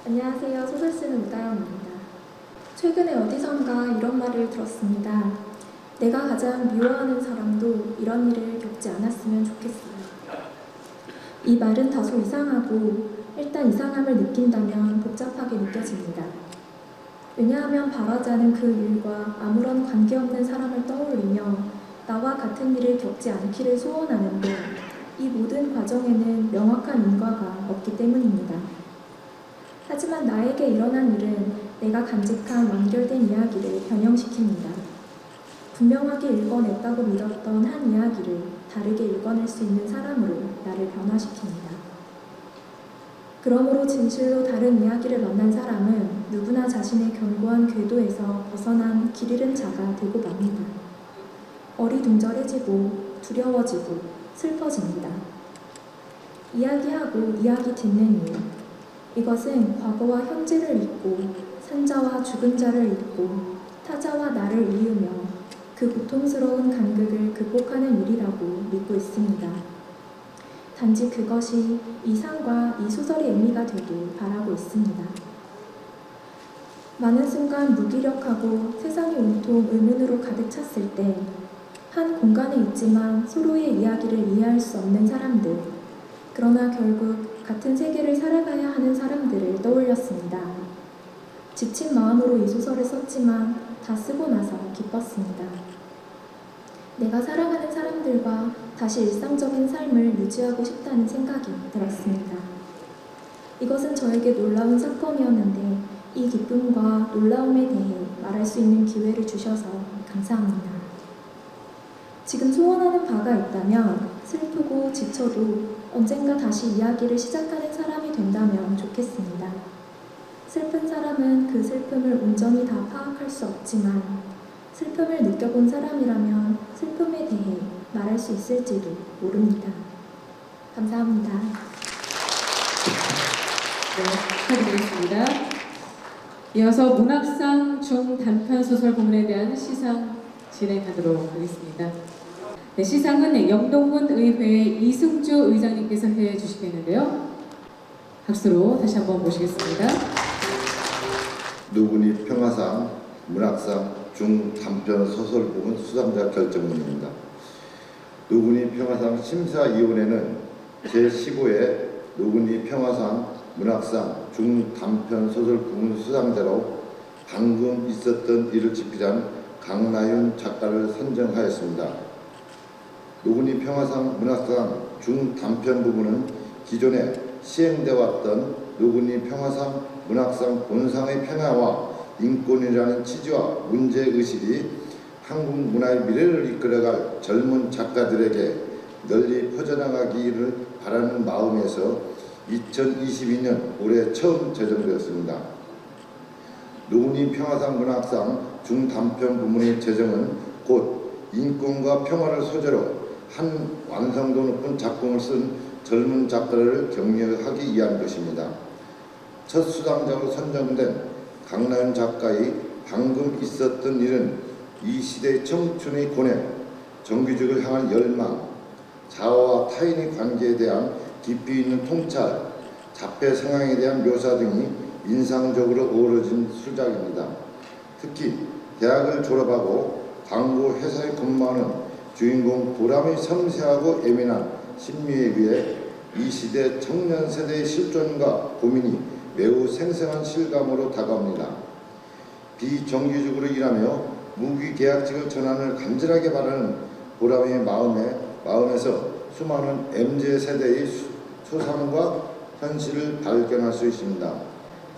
안녕하세요. 소설 쓰는 우다영입니다. 최근에 어디선가 이런 말을 들었습니다. 내가 가장 미워하는 사람도 이런 일을 겪지 않았으면 좋겠어요. 이 말은 다소 이상하고 일단 이상함을 느낀다면 복잡하게 느껴집니다. 왜냐하면 바라지 않은 그 일과 아무런 관계없는 사람을 떠올리며 나와 같은 일을 겪지 않기를 소원하는데 이 모든 과정에는 명확한 인과가 없기 때문입니다. 하지만 나에게 일어난 일은 내가 간직한 완결된 이야기를 변형시킵니다. 분명하게 읽어냈다고 믿었던 한 이야기를 다르게 읽어낼 수 있는 사람으로 나를 변화시킵니다. 그러므로 진실로 다른 이야기를 만난 사람은 누구나 자신의 견고한 궤도에서 벗어난 길 잃은 자가 되고 맙니다. 어리둥절해지고 두려워지고 슬퍼집니다. 이야기하고 이야기 듣는 일, 이것은 과거와 현재를 잊고 산자와 죽은 자를 잊고 타자와 나를 이으며 그 고통스러운 간극을 극복하는 일이라고 믿고 있습니다. 단지 그것이 이 상과 이 소설의 의미가 되길 바라고 있습니다. 많은 순간 무기력하고 세상이 온통 의문으로 가득 찼을 때 한 공간에 있지만 서로의 이야기를 이해할 수 없는 사람들, 그러나 결국 같은 세계를 살아가야 하는 사람들을 떠올렸습니다. 지친 마음으로 이 소설을 썼지만 다 쓰고 나서 기뻤습니다. 내가 사랑하는 사람들과 다시 일상적인 삶을 유지하고 싶다는 생각이 들었습니다. 이것은 저에게 놀라운 사건이었는데 이 기쁨과 놀라움에 대해 말할 수 있는 기회를 주셔서 감사합니다. 지금 소원하는 바가 있다면 슬프고 지쳐도 언젠가 다시 이야기를 시작하는 사람이 된다면 좋겠습니다. 슬픈 사람은 그 슬픔을 온전히 다 파악할 수 없지만 슬픔을 느껴본 사람이라면 슬픔에 대해 말할 수 있을지도 모릅니다. 감사합니다. 네, 축하드리겠습니다. 이어서 문학상 중단편소설 부문에 대한 시상 진행하도록 하겠습니다. 네, 시상은 영동군 의회 이승주 의장님께서 해 주시겠는데요. 박수로 다시 한번 모시겠습니다. 노군이 평화상 문학상 중단편 소설 부문 수상자 결정문입니다. 노군이 평화상 심사위원회는 제15회 노군이 평화상 문학상 중단편 소설 부문 수상자로 방금 있었던 일을 집필한 강나윤 작가를 선정하였습니다. 노군이 평화상 문학상 중단편 부분은 기존에 시행되어 왔던 노군이 평화상 문학상 본상의 평화와 인권이라는 취지와 문제의식이 한국 문화의 미래를 이끌어갈 젊은 작가들에게 널리 퍼져나가기를 바라는 마음에서 2022년 올해 처음 제정되었습니다. 노군이 평화상 문학상 중단편 부문의 제정은 곧 인권과 평화를 소재로 한 완성도 높은 작품을 쓴 젊은 작가를 격려하기 위한 것입니다. 첫 수상자로 선정된 강나윤 작가의 방금 있었던 일은 이 시대의 청춘의 고뇌, 정규직을 향한 열망, 자아와 타인의 관계에 대한 깊이 있는 통찰, 자폐 성향에 대한 묘사 등이 인상적으로 어우러진 수작입니다. 특히 대학을 졸업하고 광고 회사에 근무하는 주인공 보람의 섬세하고 예민한 심미에 의해 이 시대 청년 세대의 실존과 고민이 매우 생생한 실감으로 다가옵니다. 비정규직으로 일하며 무기계약직을 전환을 간절하게 바라는 보람의 마음에서 수많은 MZ세대의 소상과 현실을 발견할 수 있습니다.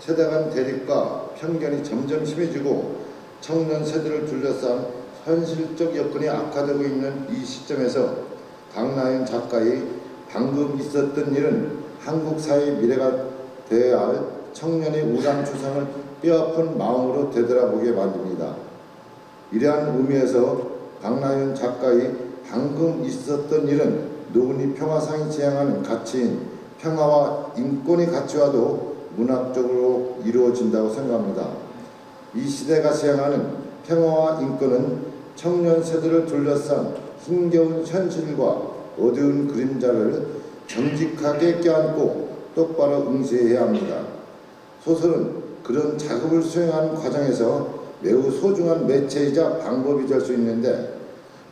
세대 간 대립과 편견이 점점 심해지고 청년 세대를 둘러싼 현실적 여건이 악화되고 있는 이 시점에서 강나윤 작가의 방금 있었던 일은 한국 사회의 미래가 되어야 할 청년의 우량 추상을 뼈아픈 마음으로 되돌아보게 만듭니다. 이러한 의미에서 강나윤 작가의 방금 있었던 일은 노군이 평화상이 지향하는 가치인 평화와 인권의 가치와도 문학적으로 이루어진다고 생각합니다. 이 시대가 지향하는 평화와 인권은 청년 세대를 둘러싼 힘겨운 현실과 어두운 그림자를 정직하게 껴안고 똑바로 응시해야 합니다. 소설은 그런 작업을 수행하는 과정에서 매우 소중한 매체이자 방법이 될 수 있는데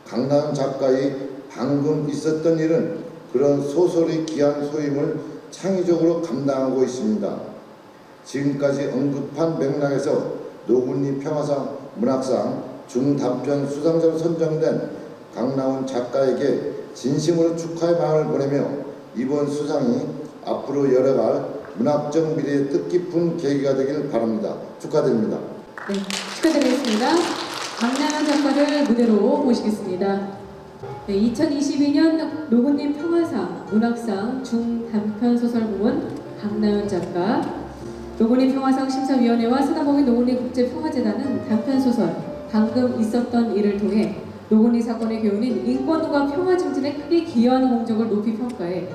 강나윤 작가의 방금 있었던 일은 그런 소설의 귀한 소임을 창의적으로 감당하고 있습니다. 지금까지 언급한 맥락에서 노군이 평화상 문학상 중단편 수상자로 선정된 강나윤 작가에게 진심으로 축하의 마음을 보내며 이번 수상이 앞으로 열어갈 문학적 미래의 뜻깊은 계기가 되길 바랍니다. 축하드립니다. 네, 축하드리겠습니다. 강나윤 작가를 무대로 모시겠습니다. 네, 2022년 노군님 평화상 문학상 중단편 소설 부문 강나윤 작가, 노군님 평화상 심사위원회와 서다봉의 노군님 국제평화재단은 단편 소설 방금 있었던 일을 통해 노군이 사건의 교훈인 인권과 평화 증진에 크게 기여하는 공적을 높이 평가해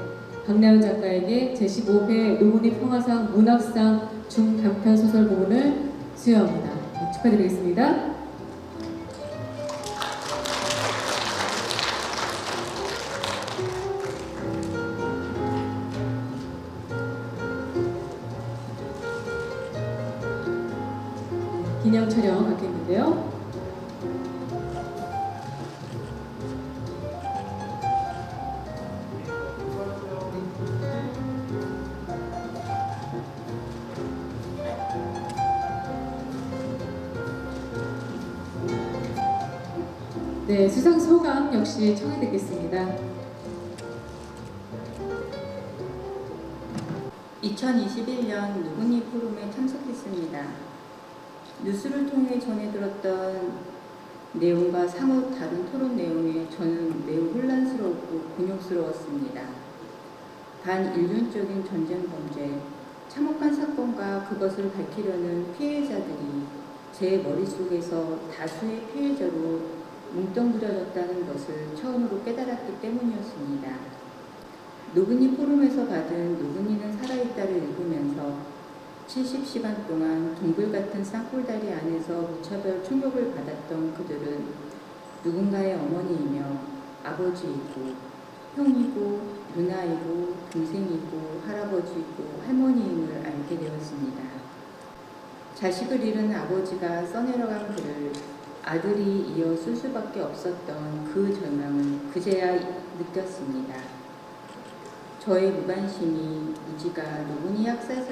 강나윤 작가에게 제15회 노군이 평화상 문학상 중단편 소설 부문을 수여합니다. 네, 축하드리겠습니다. 기념 촬영 갖겠는데요. 네, 수상 소감 역시 청해 듣겠습니다. 2021년 누구니 포럼에 참석했습니다. 뉴스를 통해 전해 들었던 내용과 사뭇 다른 토론 내용에 저는 매우 혼란스럽고 곤욕스러웠습니다. 반인륜적인 전쟁 범죄, 참혹한 사건과 그것을 밝히려는 피해자들이 제 머릿속에서 다수의 피해자로 뭉뚱그려졌다는 것을 처음으로 깨달았기 때문이었습니다. 노그니 포럼에서 받은 노그니는 살아있다를 읽으면서 70시간 동안 동굴 같은 쌍골다리 안에서 무차별 충격을 받았던 그들은 누군가의 어머니이며 아버지이고 형이고 누나이고 동생이고 할아버지이고 할머니임을 알게 되었습니다. 자식을 잃은 아버지가 써내려간 글을 아들이 이어 쓸 수밖에 없었던 그 절망을 그제야 느꼈습니다. 저의 무관심이 무지가 노그니 학살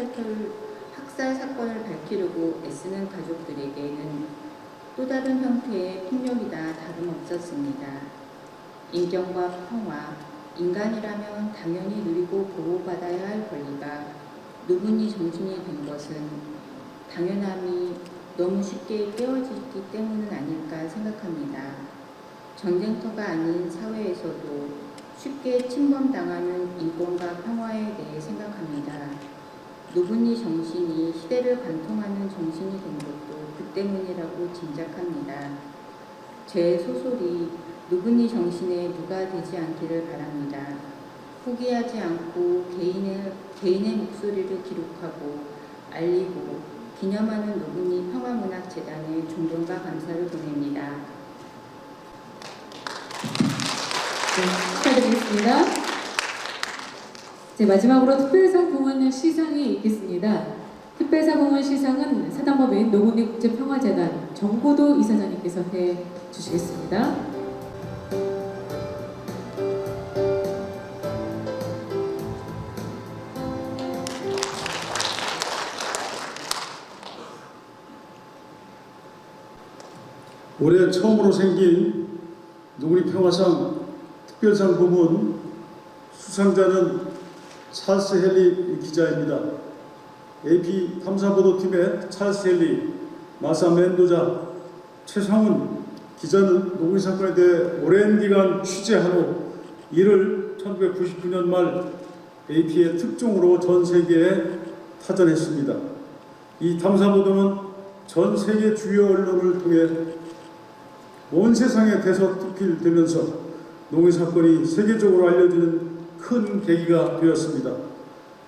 사건을 밝히려고 애쓰는 가족들에게는 또 다른 형태의 폭력이다 다름없었습니다. 인권과 평화, 인간이라면 당연히 누리고 보호받아야 할 권리가 노그니 정신이 된 것은 당연함이 너무 쉽게 깨어지기 때문은 아닐까 생각합니다. 전쟁터가 아닌 사회에서도 쉽게 침범당하는 인권과 평화에 대해 생각합니다. 노그니 정신이 시대를 관통하는 정신이 된 것도 그 때문이라고 짐작합니다. 제 소설이 노그니 정신에 누가 되지 않기를 바랍니다. 포기하지 않고 개인의 목소리를 기록하고 알리고 기념하는 노그니 평화문학재단에 존경과 감사를 보냅니다. 네, 축하드리겠습니다. 이제 마지막으로 특별상 봉헌 시상이 있겠습니다. 특별상 봉헌 시상은 사단법인 노그니 국제평화재단 정고도 이사장님께서 해 주시겠습니다. 올해 처음으로 생긴 노그니 평화상 특별상 부문 수상자는 찰스 헨리 기자입니다. AP 탐사보도팀의 찰스 헨리, 마사 멘도자, 최상훈 기자는 노그니 사건에 대해 오랜 기간 취재한 후 이를 1999년 말 AP의 특종으로 전 세계에 타전했습니다. 이 탐사보도는 전 세계 주요 언론을 통해 온 세상에 대서특필되면서 노그니 사건이 세계적으로 알려지는 큰 계기가 되었습니다.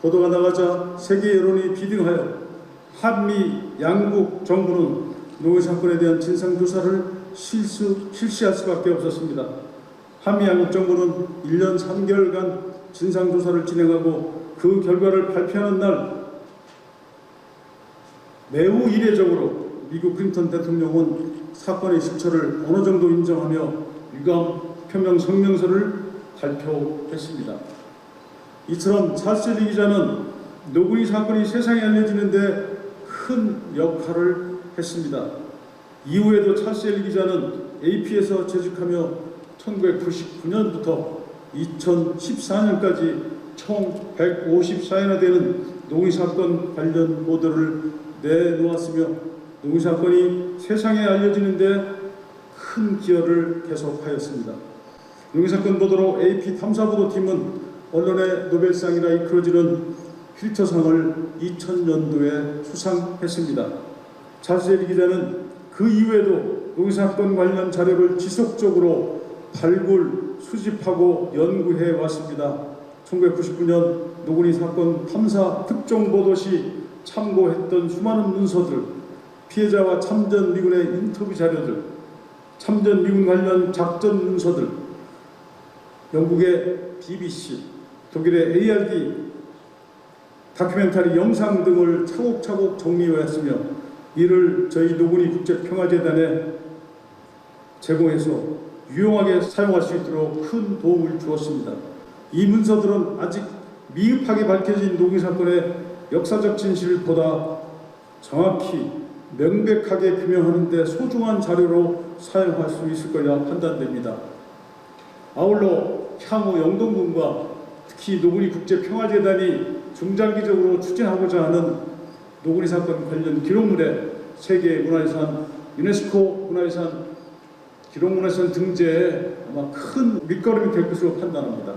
보도가 나가자 세계 여론이 비등하여 한미 양국 정부는 노그니 사건에 대한 진상조사를 실시할 수밖에 없었습니다. 한미 양국 정부는 1년 3개월간 진상조사를 진행하고 그 결과를 발표하는 날 매우 이례적으로 미국 클린턴 대통령은 사건의 실체를 어느 정도 인정하며 유감 표명 성명서를 발표했습니다. 이처럼 찰스 헨리 기자는 노그니 사건이 세상에 알려지는데 큰 역할을 했습니다. 이후에도 찰스 헨리 기자는 AP에서 재직하며 1999년부터 2014년까지 총 154회나 되는 노그니 사건 관련 보도를 내놓았으며 노그니 사건이 세상에 알려지는데 큰 기여를 계속하였습니다. 노그니 사건 보도로 AP 탐사보도팀은 언론의 노벨상이라 이끌어지는 필터상을 2000년도에 수상했습니다. 찰스 헨리 기자는 그 이후에도 노그니 사건 관련 자료를 지속적으로 발굴, 수집하고 연구해 왔습니다. 1999년 노그니 사건 탐사 특종 보도 시 참고했던 수많은 문서들, 피해자와 참전 미군의 인터뷰 자료들, 참전 미군 관련 작전 문서들, 영국의 BBC, 독일의 ARD 다큐멘터리 영상 등을 차곡차곡 정리해왔으며 이를 저희 노그니 국제평화재단에 제공해서 유용하게 사용할 수 있도록 큰 도움을 주었습니다. 이 문서들은 아직 미흡하게 밝혀진 노그니 사건의 역사적 진실을 보다 정확히 명백하게 규명하는 데 소중한 자료로 사용할 수 있을 거라 판단됩니다. 아울러 향후 영동군과 특히 노구리 국제평화재단이 중장기적으로 추진하고자 하는 노구리 사건 관련 기록물의 세계 문화유산, 유네스코 문화유산, 기록문화유산 등재에 아마 큰 밑거름이 될 것으로 판단합니다.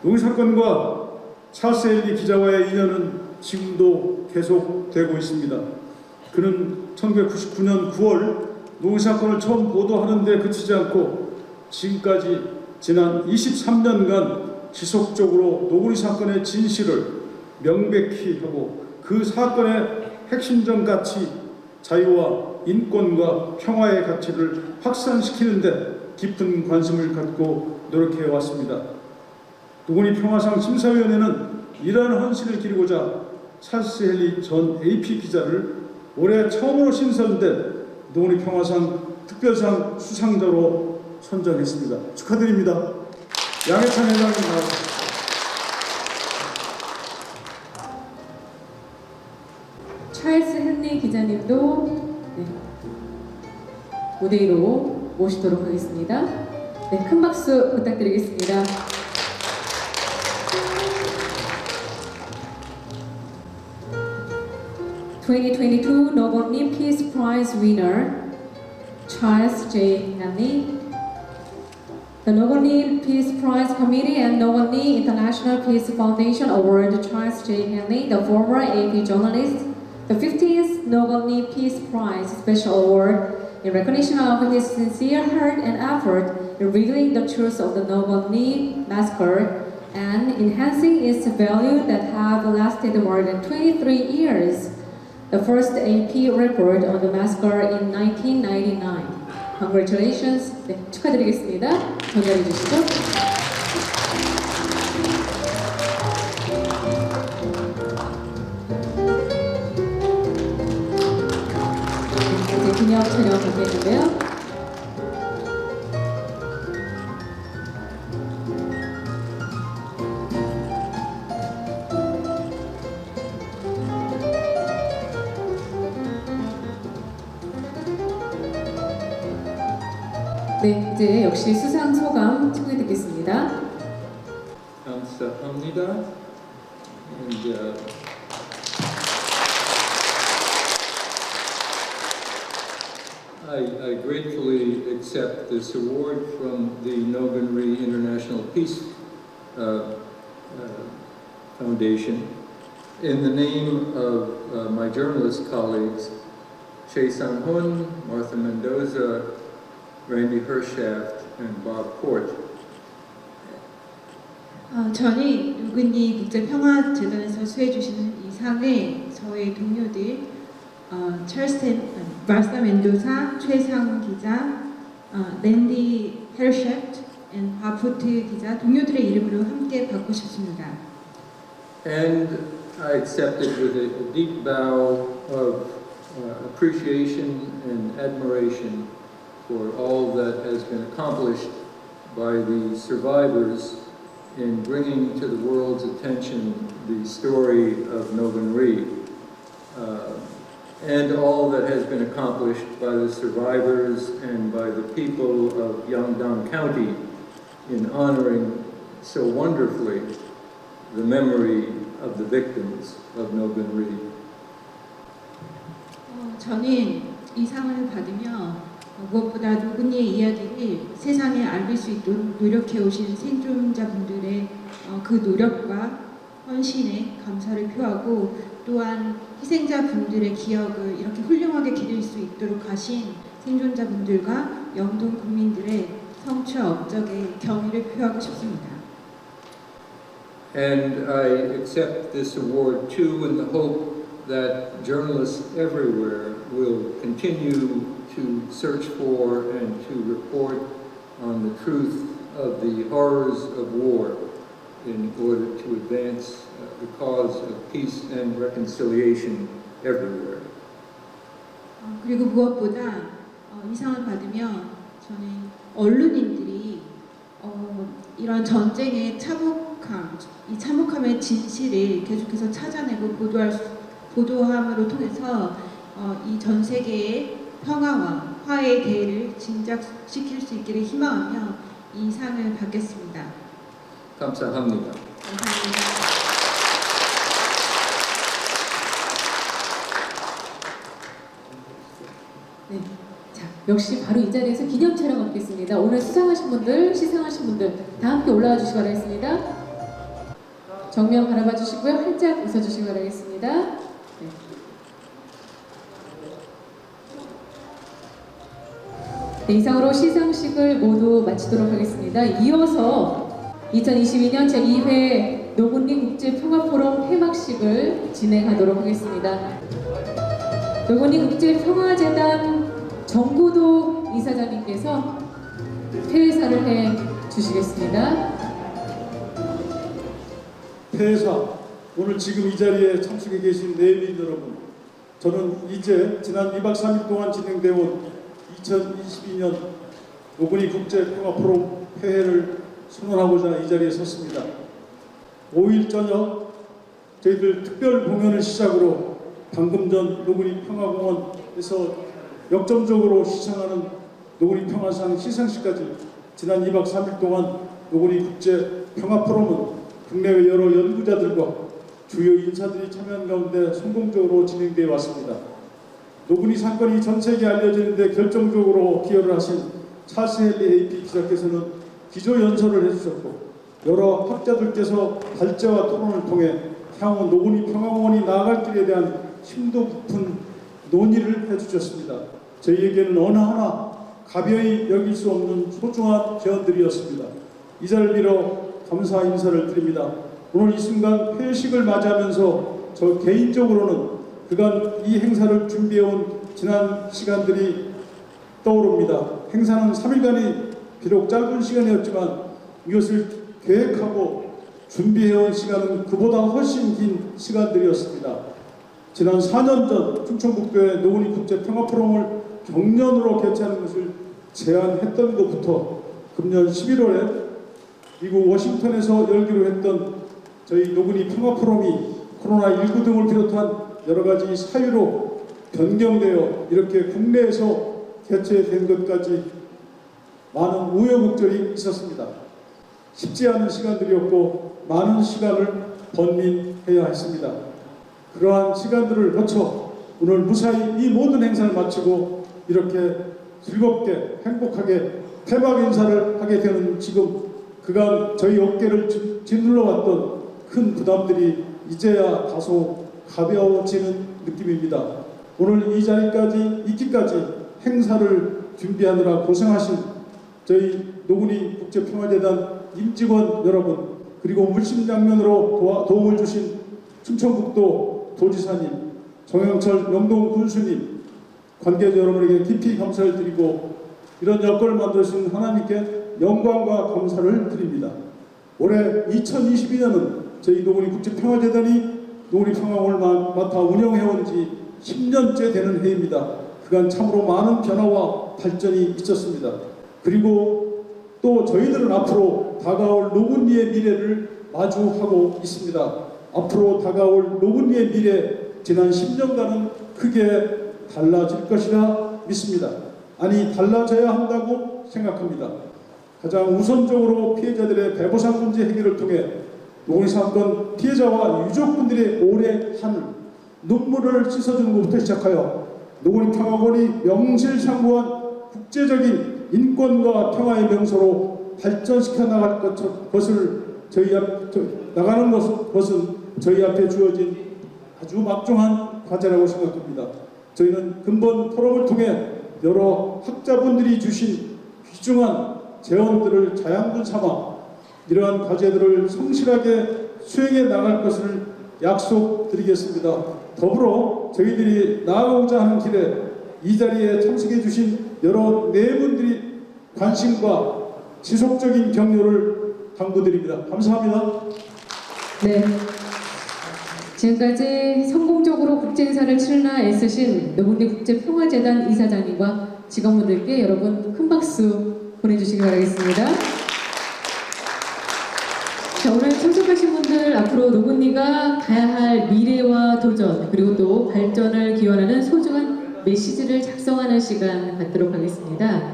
노구리 사건과 찰스 헨리 기자와의 인연은 지금도 계속되고 있습니다. 그는 1999년 9월 노구리 사건을 처음 보도하는 데 그치지 않고 지금까지 지난 23년간 지속적으로 노구리 사건의 진실을 명백히 하고 그 사건의 핵심적 가치, 자유와 인권과 평화의 가치를 확산시키는 데 깊은 관심을 갖고 노력해 왔습니다. 노구리 평화상 심사위원회는 이러한 헌신을 기리고자 찰스 헨리 전 AP 기자를 올해 처음으로 신설된 노구리 평화상 특별상 수상자로 선정했습니다. 축하드립니다. 양해찬 회장님 나와주십시오. 찰스 헨리 기자님도 무대 위로 모시도록 하겠습니다. 네, 큰 박수 부탁드리겠습니다. (2022) Nobel Peace Prize winner Charles J. Henley. The Nobel Peace Prize Committee and Nobel International Peace Foundation award Charles J. Henley, the former AP journalist, the 50th Nobel Peace Prize Special Award in recognition of his sincere heart and effort in revealing the truth of the Nobel massacre and enhancing its value that have lasted more than 23 years. The first AP report on the massacre in 1999. Congratulations. 네, 축하드리겠습니다. 전달해 주시죠. 이제 기념 촬영 받겠는데요. 네, 이제 역시 수상 소감 청해 듣겠습니다. 감사합니다. And I gratefully accept this award from the Nogan-Ri International Peace Foundation in the name of my journalist colleagues, Che Sang-hun, Martha Mendoza, Randy Hershaft, and Bob Port. 저는 노근리 국제평화재단에서 수해주시는 이 상에 저의 동료들 마르사 멘도사, 최상 기자, 랜디 헤르셰프트, 밥 포트 기자 동료들의 이름으로 함께 받고 싶습니다. And I accept it with a deep bow of appreciation and admiration for all that has been accomplished by the survivors in bringing to the world's attention the story of Nogan-Ri, and all that has been accomplished by the survivors and by the people of Yeongdong County in honoring so wonderfully the memory of the victims of Nogan-Ri. 저는 이 상을 받으며 무엇보다 노근리의 이야기를 세상에 알릴 수 있도록 노력해 오신 생존자분들의 그 노력과 헌신에 감사를 표하고 또한 희생자분들의 기억을 이렇게 훌륭하게 기릴 수 있도록 하신 생존자분들과 영동 국민들의 성취와 업적에 경의를 표하고 싶습니다. And I accept this award too in the hope that journalists everywhere will continue to search for and to report on the truth of the horrors of war in order to advance the cause of peace and reconciliation everywhere. 그리고 무엇보다 이 상을 받으면 저는 언론인들이 이런 전쟁의 이 참혹함의 진실을 계속해서 찾아내고 보도함으로 통해서 이 전 세계의 평화와 화해의 대의를 진작시킬 수 있기를 희망하며 이 상을 받겠습니다. 감사합니다. 감사합니다. 네. 자, 역시 바로 이 자리에서 기념 촬영 갖겠습니다. 오늘 수상하신 분들, 시상하신 분들 다 함께 올라와 주시기 바라겠습니다. 정면 바라봐 주시고요. 활짝 웃어 주시기 바라겠습니다. 네. 네, 이상으로 시상식을 모두 마치도록 하겠습니다. 이어서 2022년 제2회 노군리 국제평화포럼 폐막식을 진행하도록 하겠습니다. 노군리 국제평화재단 정고도 이사장님께서 폐회사를 해 주시겠습니다. 폐회사, 오늘 지금 이 자리에 참석해 계신 내빈 여러분, 저는 이제 지난 2박 3일 동안 진행되어 온 2022년 노군리 국제평화포럼 폐회를 선언하고자 이 자리에 섰습니다. 5일 저녁 저희들 특별 공연을 시작으로 방금 전 노군리 평화공원에서 역점적으로 시상하는 노군리 평화상 시상식까지 지난 2박 3일 동안 노군리 국제평화포럼은 국내외 여러 연구자들과 주요 인사들이 참여한 가운데 성공적으로 진행되어 왔습니다. 노군리 사건이 전 세계에 알려지는데 결정적으로 기여를 하신 찰스 헨리 AP 기자께서는 기조연설을 해주셨고, 여러 학자들께서 발제와 토론을 통해 향후 노군리 평화공원이 나아갈 길에 대한 심도 깊은 논의를 해주셨습니다. 저희에게는 어느 하나 가벼이 여길 수 없는 소중한 제언들이었습니다. 이 자리를 빌어 감사 인사를 드립니다. 오늘 이 순간 회식을 맞이하면서 저 개인적으로는 그간 이 행사를 준비해온 지난 시간들이 떠오릅니다. 행사는 3일간이 비록 짧은 시간이었지만 이것을 계획하고 준비해온 시간은 그보다 훨씬 긴 시간들이었습니다. 지난 4년 전 충청북도의 노군리 국제평화포럼을 경년으로 개최하는 것을 제안했던 것부터 금년 11월에 미국 워싱턴에서 열기로 했던 저희 노군리 평화포럼이 코로나19 등을 비롯한 여러 가지 사유로 변경되어 이렇게 국내에서 개최된 것까지 많은 우여곡절이 있었습니다. 쉽지 않은 시간들이었고 많은 시간을 번민해야 했습니다. 그러한 시간들을 거쳐 오늘 무사히 이 모든 행사를 마치고 이렇게 즐겁게 행복하게 폐막 인사를 하게 되는 지금 그간 저희 어깨를 짓눌러왔던 큰 부담들이 이제야 다소 가벼워지는 느낌입니다. 오늘 이 자리까지 있기까지 행사를 준비하느라 고생하신 저희 노군리 국제평화재단 임직원 여러분, 그리고 물심양면으로 도움을 주신 충청북도 도지사님, 정영철 명동 군수님, 관계자 여러분에게 깊이 감사를 드리고 이런 여건을 만드신 하나님께 영광과 감사를 드립니다. 올해 2022년은 저희 노군리 국제평화재단이 노군리 평화공원을 맡아 운영해온 지 10년째 되는 해입니다. 그간 참으로 많은 변화와 발전이 있었습니다. 그리고 또 저희들은 앞으로 다가올 노군리의 미래를 마주하고 있습니다. 앞으로 다가올 노군리의 미래, 지난 10년간은 크게 달라질 것이라 믿습니다. 아니, 달라져야 한다고 생각합니다. 가장 우선적으로 피해자들의 배보상 문제 해결을 통해 노군리 사건 피해자와 유족분들의 오래 한 눈물을 씻어주는 것부터 시작하여 노군리 평화공원이 명실상부한 국제적인 인권과 평화의 명소로 발전시켜 나갈 것을 나가는 것은 저희 앞에 주어진 아주 막중한 과제라고 생각합니다. 저희는 근본 포럼을 통해 여러 학자분들이 주신 귀중한 제언들을 자양분 삼아 이러한 과제들을 성실하게 수행해 나갈 것을 약속드리겠습니다. 더불어 저희들이 나아가고자 하는 길에 이 자리에 참석해 주신 여러 네 분들이 관심과 지속적인 격려를 당부드립니다. 감사합니다. 네. 지금까지 성공적으로 국제행사를 치르나 애쓰신 노군리 국제평화재단 이사장님과 직원분들께 여러분 큰 박수 보내주시기 바라겠습니다. 자, 오늘 참석하신 분들 앞으로 앞으로 노군리가 가야 할 미래와 도전 그리고 또 발전을 기원하는 소중한 메시지를 작성하는 시간 갖도록 하겠습니다.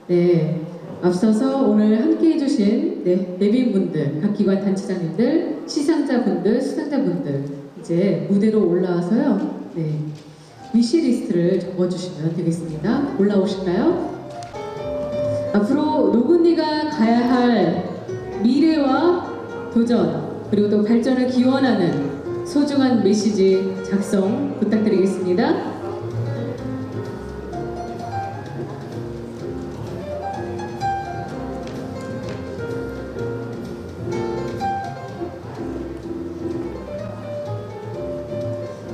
네, 앞서서 오늘 함께해 주신 내빈분들, 각 기관 단체장님들, 시상자분들, 수상자분들 이제 무대로 올라와서요. 네, 위시리스트를 적어주시면 되겠습니다. 올라오실까요? 앞으로 노군리가 가야 할 미래와 도전 그리고 또 발전을 기원하는 소중한 메시지 작성 부탁드리겠습니다.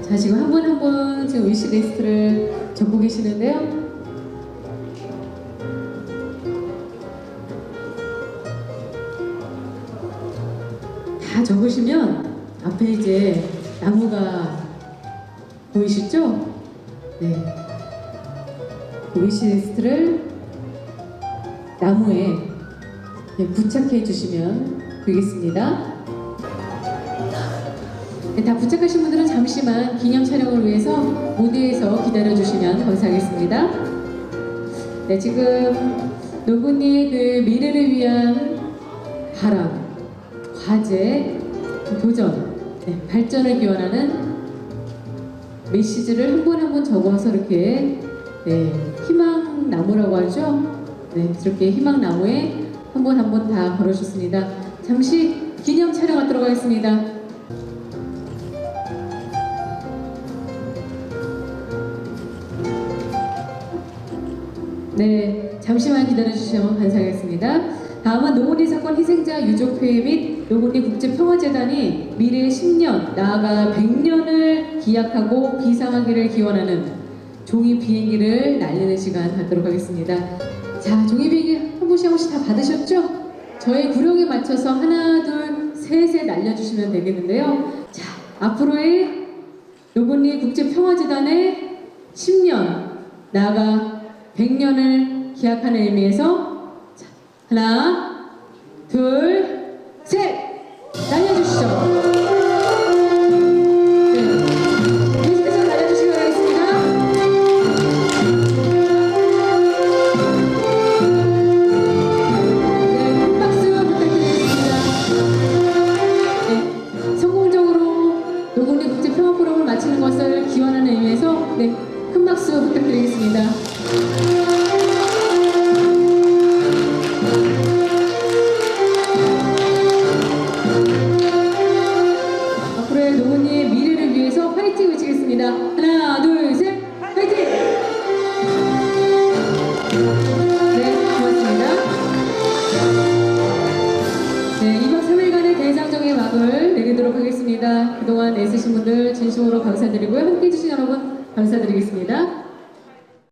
자, 지금 한 분 한 분 지금 위시리스트를 적고 계시는데요. 다 적으시면 앞에 이제 나무가 보이시죠? 네. 그 위시리스트를 나무에 부착해 주시면 되겠습니다. 네, 다 부착하신 분들은 잠시만 기념 촬영을 위해서 무대에서 기다려 주시면 감사하겠습니다. 네, 지금 노군리의 그 미래를 위한 바람, 과제, 도전, 네, 발전을 기원하는 메시지를 한 분 한 분 적어서 이렇게 희망나무라고 하죠. 네, 이렇게 희망나무에 한 분 한 분 다 걸어주셨습니다. 잠시 기념 촬영하도록 하겠습니다. 네, 잠시만 기다려주시면 감사하겠습니다. 다음은 노군리 사건 희생자 유족회의 및 노군리 국제평화재단이 미래 10년, 나아가 100년을 기약하고 비상하기를 기원하는 종이 비행기를 날리는 시간 갖도록 하겠습니다. 자, 종이 비행기 한 분씩 한 분씩 다 받으셨죠? 저의 구령에 맞춰서 하나, 둘, 셋에 날려주시면 되겠는데요. 자, 앞으로의 노군리 국제평화재단의 10년, 나아가 100년을 기약하는 의미에서 자, 하나, 둘, 셋! 날려주시죠. 네, 계속해서 날려주시기 바라겠습니다. 네, 큰 박수 부탁드리겠습니다. 네, 성공적으로 노군리 국제평화 포럼을 마치는 것을 기원하는 의미에서 네, 큰 박수 부탁드리겠습니다. 앞으로의 노군리의 미래를 위해서 화이팅 외치겠습니다. 하나, 둘, 셋, 화이팅! 네, 고맙습니다. 네, 2박 3일간의 대장정의 막을 내리도록 하겠습니다. 그동안 애쓰신 분들 진심으로 감사드리고요. 함께해 주신 여러분 감사드리겠습니다.